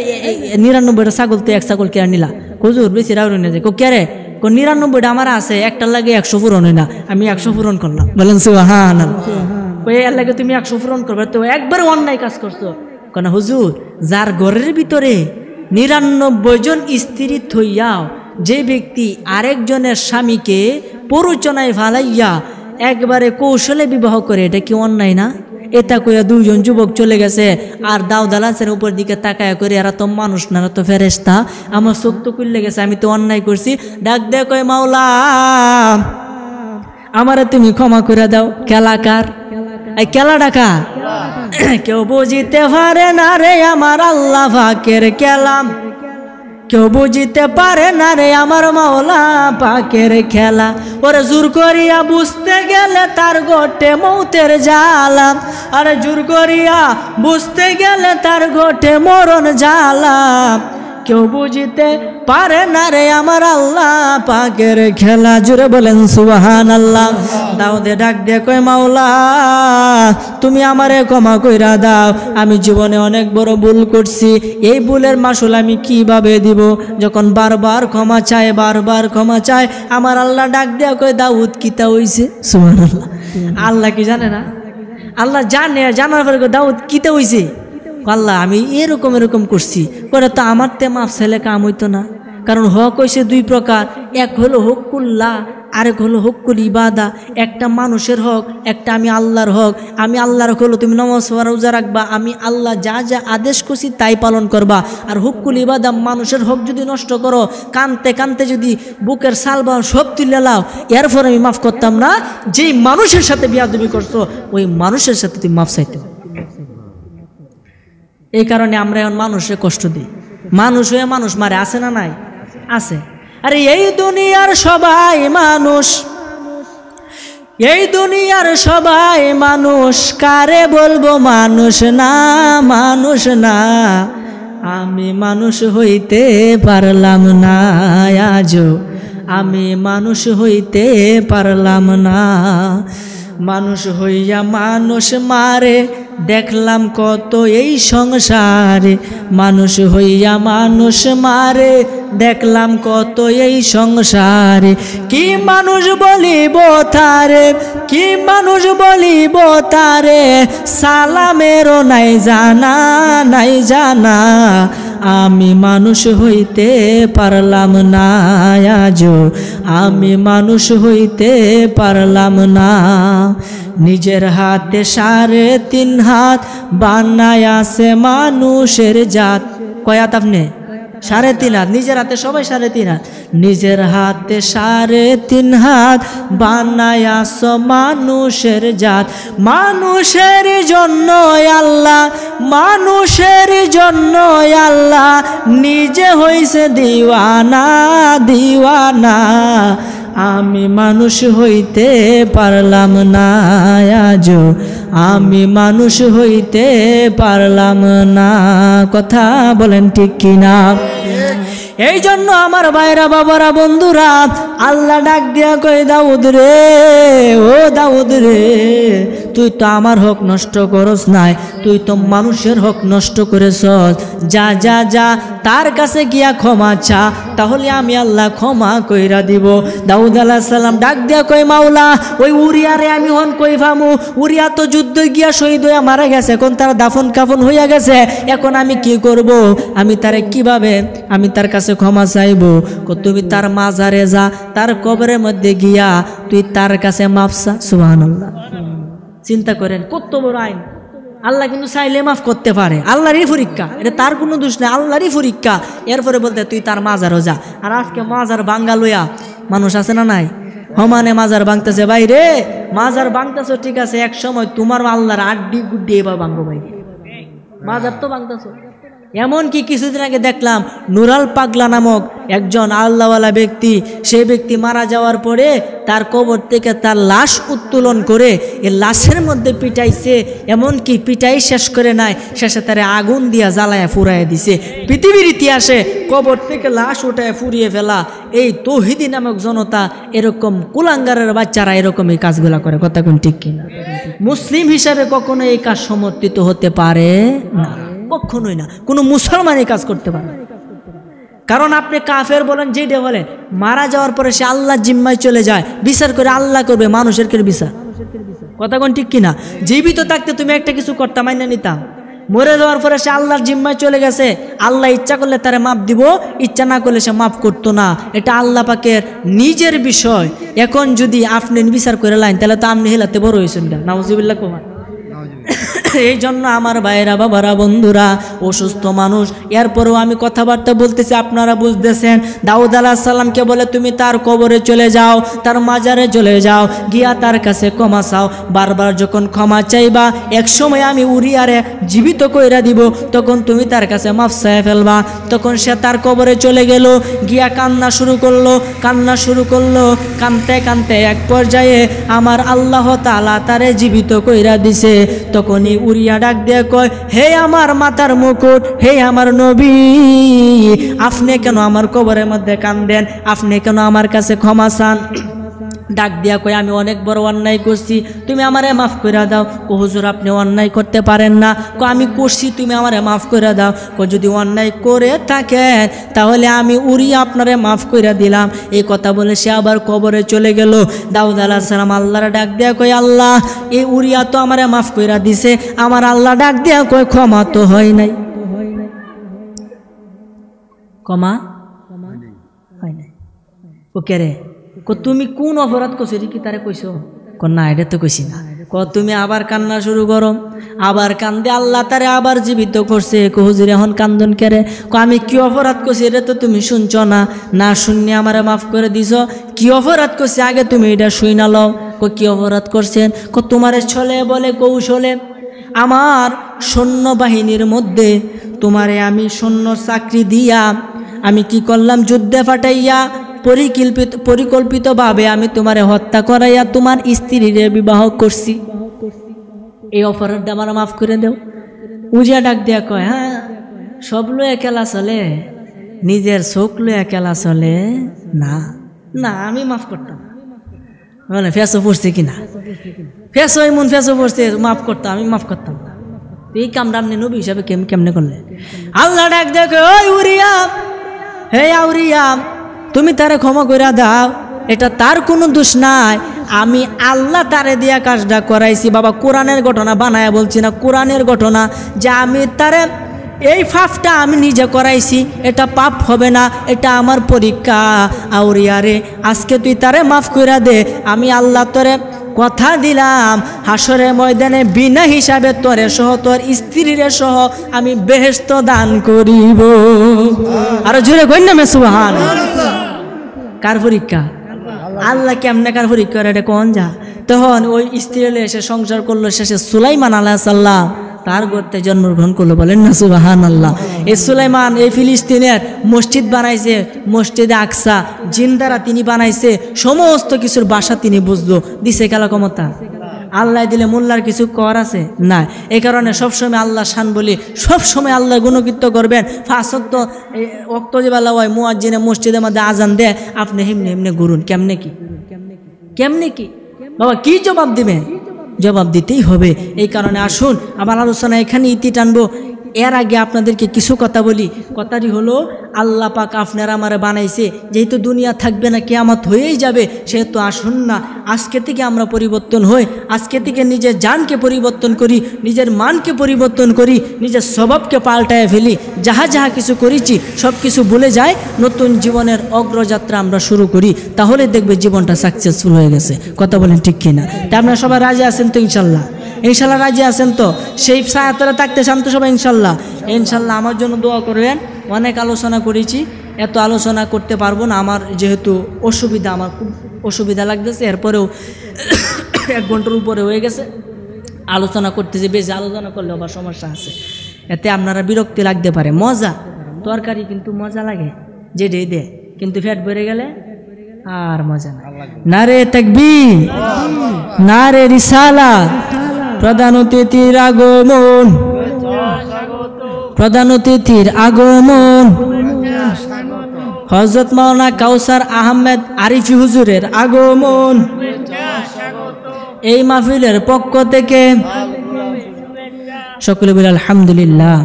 99টা ছাগল তুই এক ছাগল কেড়ে নিলা। হুজুর বেশি রাউরি না যায়। কে রে? 99টা আমার আছে, একটা লাগে 100 পূরণ হয় না, আমি 100 পূরণ করলাম। বলেন সুবহানাল্লাহ। এর লাগে তুমি 100 পূরণ করবে, তো একবার অন্যায় কাজ করছো। কেন হুজুর, যার ঘরের ভিতরে 99 জন স্ত্রী থইয়াও যে ব্যক্তি আরেকজনের স্বামীকে প্ররোচনায় ফালাইয়া একবারে কৌশলে বিবাহ করে, এটা কি অন্যায় না? এটা কইয়া 2 জন যুবক চলে গেছে, আর দাউদালাসের উপর দিকে তাকায়া করে, এরা তো মানুষ না, এরা তো ফেরেশতা, আমার চোখ তো খুলে গেছে, আমি তো অন্যায় করছি। ডাক দে কয় মাওলা আমারে তুমি ক্ষমা করে দাও। কেলাকার এই কেলা ডাকা কেউ বুঝিতে পারে না রে আমার আল্লাহ পাকের কেলাম, কেউ বুঝিতে পারে না রে আমার মাওলা পাকের খেলা। ওরে জোর করিয়া বুঝতে গেলে তার গোটে মৌতের জ্বালা, আরে জোর করিয়া বুঝতে গেলে তার গোটে মরণ জ্বালা। কেউ বুঝিতে পারে না রে আমার আল্লাহ পাকের খেলা। জুড়ে বলেন সুবহানাল্লাহ। দাউদে ডাক দিয়ে কয় মাওলা তুমি আমারে ক্ষমা কইরা দাও, আমি জীবনে অনেক বড় ভুল করছি, এই ভুলের মাসুল আমি কিভাবে দিব? যখন বারবার ক্ষমা চায়, বারবার ক্ষমা চায়, আমার আল্লাহ ডাক দিয়ে কয় দাউদ কিতা হইছে? সুবহানাল্লাহ। আল্লাহ কি জানে না? আল্লাহ জানে, জানার পরে দাউদ কিতা হইছে? আল্লাহ আমি এরকম করছি, করে তো আমার তে মাফ ছেলে কাম হইতো না। কারণ হক হইছে 2 প্রকার, এক হলো হকুল্লাহ, আরেক হলো হকুল ইবাদা। একটা মানুষের হক, একটা আমি আল্লাহর হক। আমি আল্লাহর হক হলো তুমি নামাজ রোজা রাখবা, আমি আল্লাহ যা যা আদেশ করছি তাই পালন করবা। আর হকুল ইবাদা, মানুষের হক যদি নষ্ট করো, কানতে কানতে যদি বুকের সাল বা সব তুলে লাও, এরপর আমি মাফ করতাম না। যেই মানুষের সাথে বিয়াদবি করছো ওই মানুষের সাথে তুমি মাফ চাইতে। এই কারণে আমরা এখন মানুষের কষ্ট দিই, মানুষ হয়ে মানুষ মারে, আছে না নাই? আছে। আরে এই দুনিয়ার সবাই মানুষ, এই দুনিয়ার সবাই মানুষ, কারে বলবো মানুষ না, মানুষ না। আমি মানুষ হইতে পারলাম না, আজও আমি মানুষ হইতে পারলাম না। মানুষ হইয়া মানুষ মারে দেখলাম কত এই সংসারে, মানুষ হইয়া মানুষ মারে দেখলাম কত এই সংসারে। কি মানুষ বলিব তারে, কি মানুষ বলিব তারে, সালামেরও নাই জানা, নাই জানা। আমি মানুষ হইতে পারলাম না, আজও আমি মানুষ হইতে পারলাম না। নিজের হাতে 3.5 হাত বানায় আছে মানুষের জাত। কয়াত আপনি? 3.5 হাত। নিজের হাতে সবাই 3.5 হাত। নিজের হাতে 3.5 হাত বানায় আছে মানুষের জাত। মানুষের জন্য আল্লাহ, মানুষের জন্য আল্লাহ নিজে হইছে দিওয়ানা, দিওয়ানা। আমি মানুষ হইতে পারলাম না, আজও আমি মানুষ হইতে পারলাম না। কথা বলেন ঠিক কিনা? এই জন্য আমার ভাইরা, বাবারা, বন্ধুরা, আল্লাহ ডাক দিয়া কই দাউদ রে, ও দাউদ রে, তুই তো আমার হক নষ্ট করস নাই, তুই তো মানুষের হক নষ্ট করেছস। যা যা যা তার কাছে গিয়া ক্ষমা চা, তাহলে আমি আল্লাহ ক্ষমা কইরা দিব। দাউদ আলাইহিস সালাম ডাক দিয়া কই মাওলা ওই উরিয়ারে আমি হন কই ফামু? উরিয়া তো যুদ্ধ গিয়া শহীদ হইয়া মারা গেছে, এখন তার দাফন কাফন হইয়া গেছে, এখন আমি কি করব? আমি তারে কিভাবে আমি তার কাছে ক্ষমা চাইব? তুমি তার মাজারে যা, তার কবরের মধ্যে গিয়া তুই তার কাছে মাফ চা। সুবহানাল্লাহ। চিন্তা করেন কত বড় আইন। আল্লাহ কিন্তু চাইলে মাফ করতে পারে, আল্লাহরই পরীক্ষা, এটা তার কোনো দোষ নেই, আল্লাহরই পরীক্ষা। এরপরে বলতে তুই তার মাজারও যা। আর আজকে মাজার ভাঙ্গা লইয়া মানুষ আছে না নাই? সমানে মাজার ভাঙতেছে। বাইরে মাজার ভাঙতেছ ঠিক আছে, এক সময় তোমার আল্লাহর আড্ডি গুড্ডি এবার ভাঙবো। বাইরে মাজার তো ভাঙতেছ, এমনকি কিছুদিন আগে দেখলাম নুরাল পাগলা নামক একজন আল্লাহওয়ালা ব্যক্তি, সেই ব্যক্তি মারা যাওয়ার পরে তার কবর থেকে তার লাশ উত্তোলন করে এই লাশের মধ্যে পিটাইছে, এমনকি পিটাই শেষ করে নাই, শেষে তারে আগুন দিয়া জ্বালায়া ফুরাইয়া দিছে। পৃথিবীর ইতিহাসে কবর থেকে লাশ উঠায় ফুরিয়ে ফেলা এই তৌহিদি নামক জনতা, এরকম কুলাঙ্গারের বাচ্চারা এরকমই কাজগুলা করে। কথা কোন ঠিক কিনা? মুসলিম হিসাবে কখনো এই কাজ সমর্থিত হতে পারে না, কখনোই না। কোনো মুসলমান এই কাজ করতে পারে না। কারণ আপনি কাফের বলেন, যেটা বলেন, মারা যাওয়ার পরে সে আল্লাহর জিম্মায় চলে যায়, বিচার করে আল্লাহ করবে, মানুষের কে বিচার। কথা কোন ঠিক কিনা? জীবিত থাকতে তুমি একটা কিছু করতে মাইনা নিতাম, মরে যাওয়ার পরে সে আল্লাহর জিম্মায় চলে গেছে, আল্লাহ ইচ্ছা করলে তারে মাপ দিব, ইচ্ছা না করলে সে মাপ করতো না। এটা আল্লাহ পাকের নিজের বিষয়। এখন যদি আপনি বিচার করে লাইন, তাহলে তো আপনি হেলাতে বড় হয়েছেন, নাউজুবিল্লাহ কুমার। এই জন্য আমার ভাইয়েরা, বাবারা, বন্ধুরা, অসুস্থ মানুষ, এরপরেও আমি কথাবার্তা বলতেছি, আপনারা বুঝতেছেন। দাউদ আলাইহিস সালামকে বলে তুমি তার কবরে চলে যাও, তার মাজারে চলে যাও, গিয়া তার কাছে ক্ষমা চাও। বারবার যখন ক্ষমা চাইবা, এক সময় আমি উরিয়ারে জীবিত কইরা দিব, তখন তুমি তার কাছে মাফ চাইয়া ফেলবা। তখন সে তার কবরে চলে গেল, গিয়া কান্না শুরু করলো, কানতে কানতে এক পর্যায়ে আমার আল্লাহ তাআলা তারে জীবিত কইরা দিছে। তখনই উরিয়া ডাক দিয়ে কয়, হে আমার মাথার মুকুট, হে আমার নবী, আপনি কেন আমার কবরের মধ্যে কান্দেন? আপনি কেন আমার কাছে ক্ষমা চান? ডাক দিয়া কয়, আমি অনেক বড় অন্যায় করছি, তুমি আমারে মাফ করে দাও। কো হুজুর, আপনি অন্যায় করতে পারেন না। কো আমি করছি, তুমি আমারে মাফ করে দাও। কো যদি অন্যায় করে থাকেন তাহলে আমি উরিয়া আপনারে মাফ করে দিলাম। এই কথা বলে সে আবার কবরে চলে গেল। দাউদ আলাইহিস সালাম আল্লাহরে ডাক দিয়া কয়, আল্লাহ, এই উরিয়া তো আমারে মাফ করে দিছে। আমার আল্লাহ ডাক দিয়া কয়, ক্ষমা তো হয় নাই। ক্ষমা হয় নাই। ওকে রে, তুমি কোন অপরাধ করছো, এটা কি তারে কইছো? না, এটা তো কইছি না। তুমি আবার কান্না শুরু করো, আবার কান্দে, আল্লাহ তারে আবার জীবিত করছে। হুজুর, এখন কান্দন কেরে? আমি কি অপরাধ করছি এটা তো তুমি শুনছ না, না শুনে আমারে মাফ করে দিছ। কি অপরাধ করছে আগে তুমি এটা শুই না লও। কি অপরাধ করছেন? তোমারে ছলে বলে কৌশলে আমার সৈন্যবাহিনীর মধ্যে তোমারে আমি সৈন্য চাকরি দিয়া আমি কি করলাম, যুদ্ধে ফাটাইয়া পরিকল্পিতভাবে আমি তোমারে হত্যা করাইয়া তোমার স্ত্রীরে বিবাহ করছি। এই অপরাধটা আমার মাফ করে দেও। উজিয়া ডাক দিয়া কয়, হ্যাঁ, সব লয়ে খেলা চলে, নিজের চোখ লয়ে খেলা চলে না। না, আমি মাফ করতাম। বলে ফেসো পড়ছে কিনা? ফেসো এমন ফেসো পড়ছে, মাফ করতাম, আমি মাফ করতাম না। এই কামটা আপনি নবী হিসাবে কেমনে করলে? আল্লাহ ডাক দেখ, ওই উরিয়া, হে আউরিয়া, তুমি তারে ক্ষমা করে দাও, এটা তার কোনো দোষ নাই, আমি আল্লাহ তারে দিয়া কাজটা করাইছি। বাবা, কোরআনের ঘটনা বানায়া বলছি না, কোরআনের ঘটনা, যে আমি তারে এই পাপটা আমি নিজে করাইছি, এটা পাপ হবে না, এটা আমার পরীক্ষা। আউরিয়ারে, আজকে তুই তারে মাফ করে দে, আমি আল্লাহ তোরে কথা দিলাম, হাসরের ময়দানে বিনা হিসাবে তোরে সহ তোর স্ত্রীরে সহ আমি বেহেশত দান করিব। আর জোরে কইন না সুবহানাল্লাহ। কার পরীক্ষা? আল্লাহ কেমনে কার পরীক্ষা এটা কোন যা। তখন ওই স্ত্রী এসে সংসার করলো, শেষে সুলাইমান আলাইহিস সালাম তার গর্তে জন্মগ্রহণ করলো। বলেন না সুবহানাল্লাহ। এই সুলাইমান এই ফিলিস্তিনের মসজিদ বানাইছে, মসজিদে আকসা, জিন দ্বারা তিনি বানাইছে, সমস্ত কিছুর বাসা তিনি বুঝলো, দিছে খেলা ক্ষমতা। আল্লাহ দিলে মোল্লার কিছু কর আছে না। এই কারণে সবসময় আল্লাহ শান বলি, সবসময় আল্লাহ গুণকীর্ত করবেন। ফাঁসক্ত অক্ত যে বেলা হয় মুয়াজ্জিনে মসজিদের মধ্যে আজান দেয়, আপনি হেমনে হেমনে ঘুরুন। কেমনে কি বাবা, কি জবাব দিবেন? জবাব দিতেই হবে। এই কারণে আসুন আমার আলোচনা এখানে ইতি টানবো। এর আগে আপনাদেরকে কিছু কথা বলি। কথাটি হলো, আল্লাহ পাক আপনারা আমারে বানাইছে, যেহেতু দুনিয়া থাকবে না, কিয়ামত হয়েই যাবে, সেহেতু আসুন না আজকে থেকে আমরা পরিবর্তন হই। আজকে থেকে নিজের জানকে পরিবর্তন করি, নিজের মানকে পরিবর্তন করি, নিজের স্বভাবকে পাল্টায় ফেলি। যাহা কিছু করেছি সব কিছু ভুলে যায়, নতুন জীবনের অগ্রযাত্রা আমরা শুরু করি, তাহলে দেখবে জীবনটা সাকসেসফুল হয়ে গেছে। কথা বলেন ঠিক কিনা? তা আপনারা সবাই রাজি আছেন তো? ইনশাল্লাহ রাজি আছেন তো? সেই সায়াতরা থাকতে শান্ত সবাই ইনশাল্লাহ। আমার জন্য দোয়া করবেন। অনেক আলোচনা করেছি, এত আলোচনা করতে পারবো না, আমার যেহেতু অসুবিধা, আমার খুব অসুবিধা লাগতেছে। এরপরেও 1 ঘন্টার উপরে হয়ে গেছে, আলোচনা করতেছি, বেশি আলোচনা করলে আবার সমস্যা আছে। এতে আপনারা বিরক্তি লাগতে পারে। মজা তরকারি কিন্তু মজা লাগে যেটাই দে, কিন্তু পেট ভরে গেলে আর মজা না। নারে তাকবীর, নারে রিসালাত। প্রধান অতিথির আগমন, প্রধান অতিথির আগমন, হযরত মাওলানা কাউসার আহমেদ আরিফি হুজুরের আগমন। এই মাহফিলের পক্ষ থেকে সকলে বলে আলহামদুলিল্লাহ।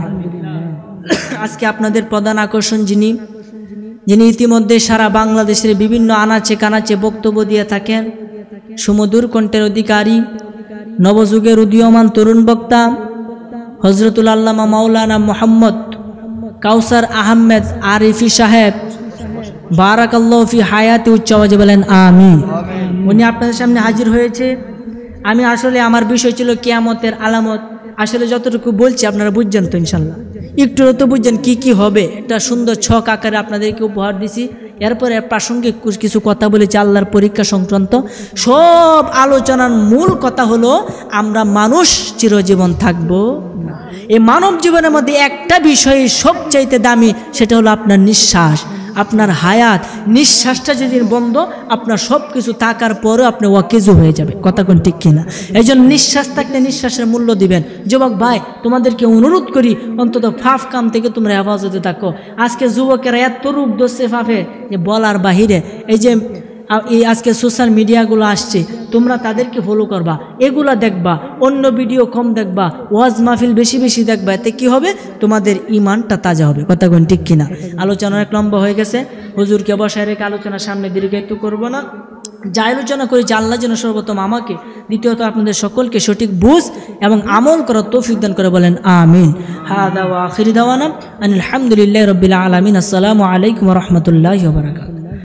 আজকে আপনাদের প্রধান আকর্ষণ যিনি ইতিমধ্যে সারা বাংলাদেশের বিভিন্ন আনাচে কানাচে বক্তব্য দিয়ে থাকেন, সুমধুর কণ্ঠের অধিকারী, নবযুগের উদীয়মান তরুণ বক্তা হযরতুল আল্লামা মাওলানা মুহাম্মদ কাউসার আহমেদ আরিফি সাহেব, বারাকাল্লাহু ফি হায়াতি, উচ্চ আওয়াজে বলেন আমিন। উনি আপনাদের সামনে হাজির হয়েছে। আমি আসলে আমার বিষয় ছিল কিয়ামতের আলামত, আসলে যতটুকু বলছি আপনারা বুঝছেন তো ইনশাল্লাহ, একটু তো বুঝছেন কি কি হবে। একটা সুন্দর ছক আকারে আপনাদেরকে উপহার দিছি। এরপরে প্রাসঙ্গিক কিছু কথা বলেছি আল্লাহর পরীক্ষা সংক্রান্ত। সব আলোচনার মূল কথা হলো আমরা মানুষ চিরজীবন থাকবো না। এই মানব জীবনের মধ্যে একটা বিষয় সবচাইতে দামি, সেটা হলো আপনার নিঃশ্বাস, আপনার হায়াত। নিঃশ্বাসটা যেদিন বন্ধ, আপনার সব কিছু থাকার পরেও আপনি ওয়াকিজু হয়ে যাবে। কথা কোন ঠিক কিনা? এই জন্য নিঃশ্বাস থাকলে নিঃশ্বাসের মূল্য দিবেন। যুবক ভাই, তোমাদেরকে অনুরোধ করি অন্তত ফাফ কাম থেকে তোমরা হেফাজতে থাকো। আজকে যুবকেরা এত রূপ ধরছে ফাফে যে বলার বাহিরে। এই আজকে সোশ্যাল মিডিয়াগুলো আসছে, তোমরা তাদেরকে ফলো করবা, এগুলা দেখবা, অন্য ভিডিও কম দেখবা, ওয়াজ মাহফিল বেশি বেশি দেখবা। এতে কি হবে? তোমাদের ইমানটা তাজা হবে। কথা কোন ঠিক কিনা? আলোচনা অনেক লম্বা হয়ে গেছে, হুজুরকে বসায় রেখে আলোচনার সামনে দীর্ঘায়িত করবো না। যা আলোচনা করেছি আল্লাহ যেন সর্বপ্রথম আমাকে, দ্বিতীয়ত আপনাদের সকলকে সঠিক বুঝ এবং আমল করার তৌফিক দান করে বলেন আমিন। হাদা ওয়া আখিরি দাওয়ানা আলহামদুলিল্লাহি রাব্বিল আলামিন। আসসালামু আলাইকুম ওয়া রাহমাতুল্লাহি ওয়া বারাকাতুহু।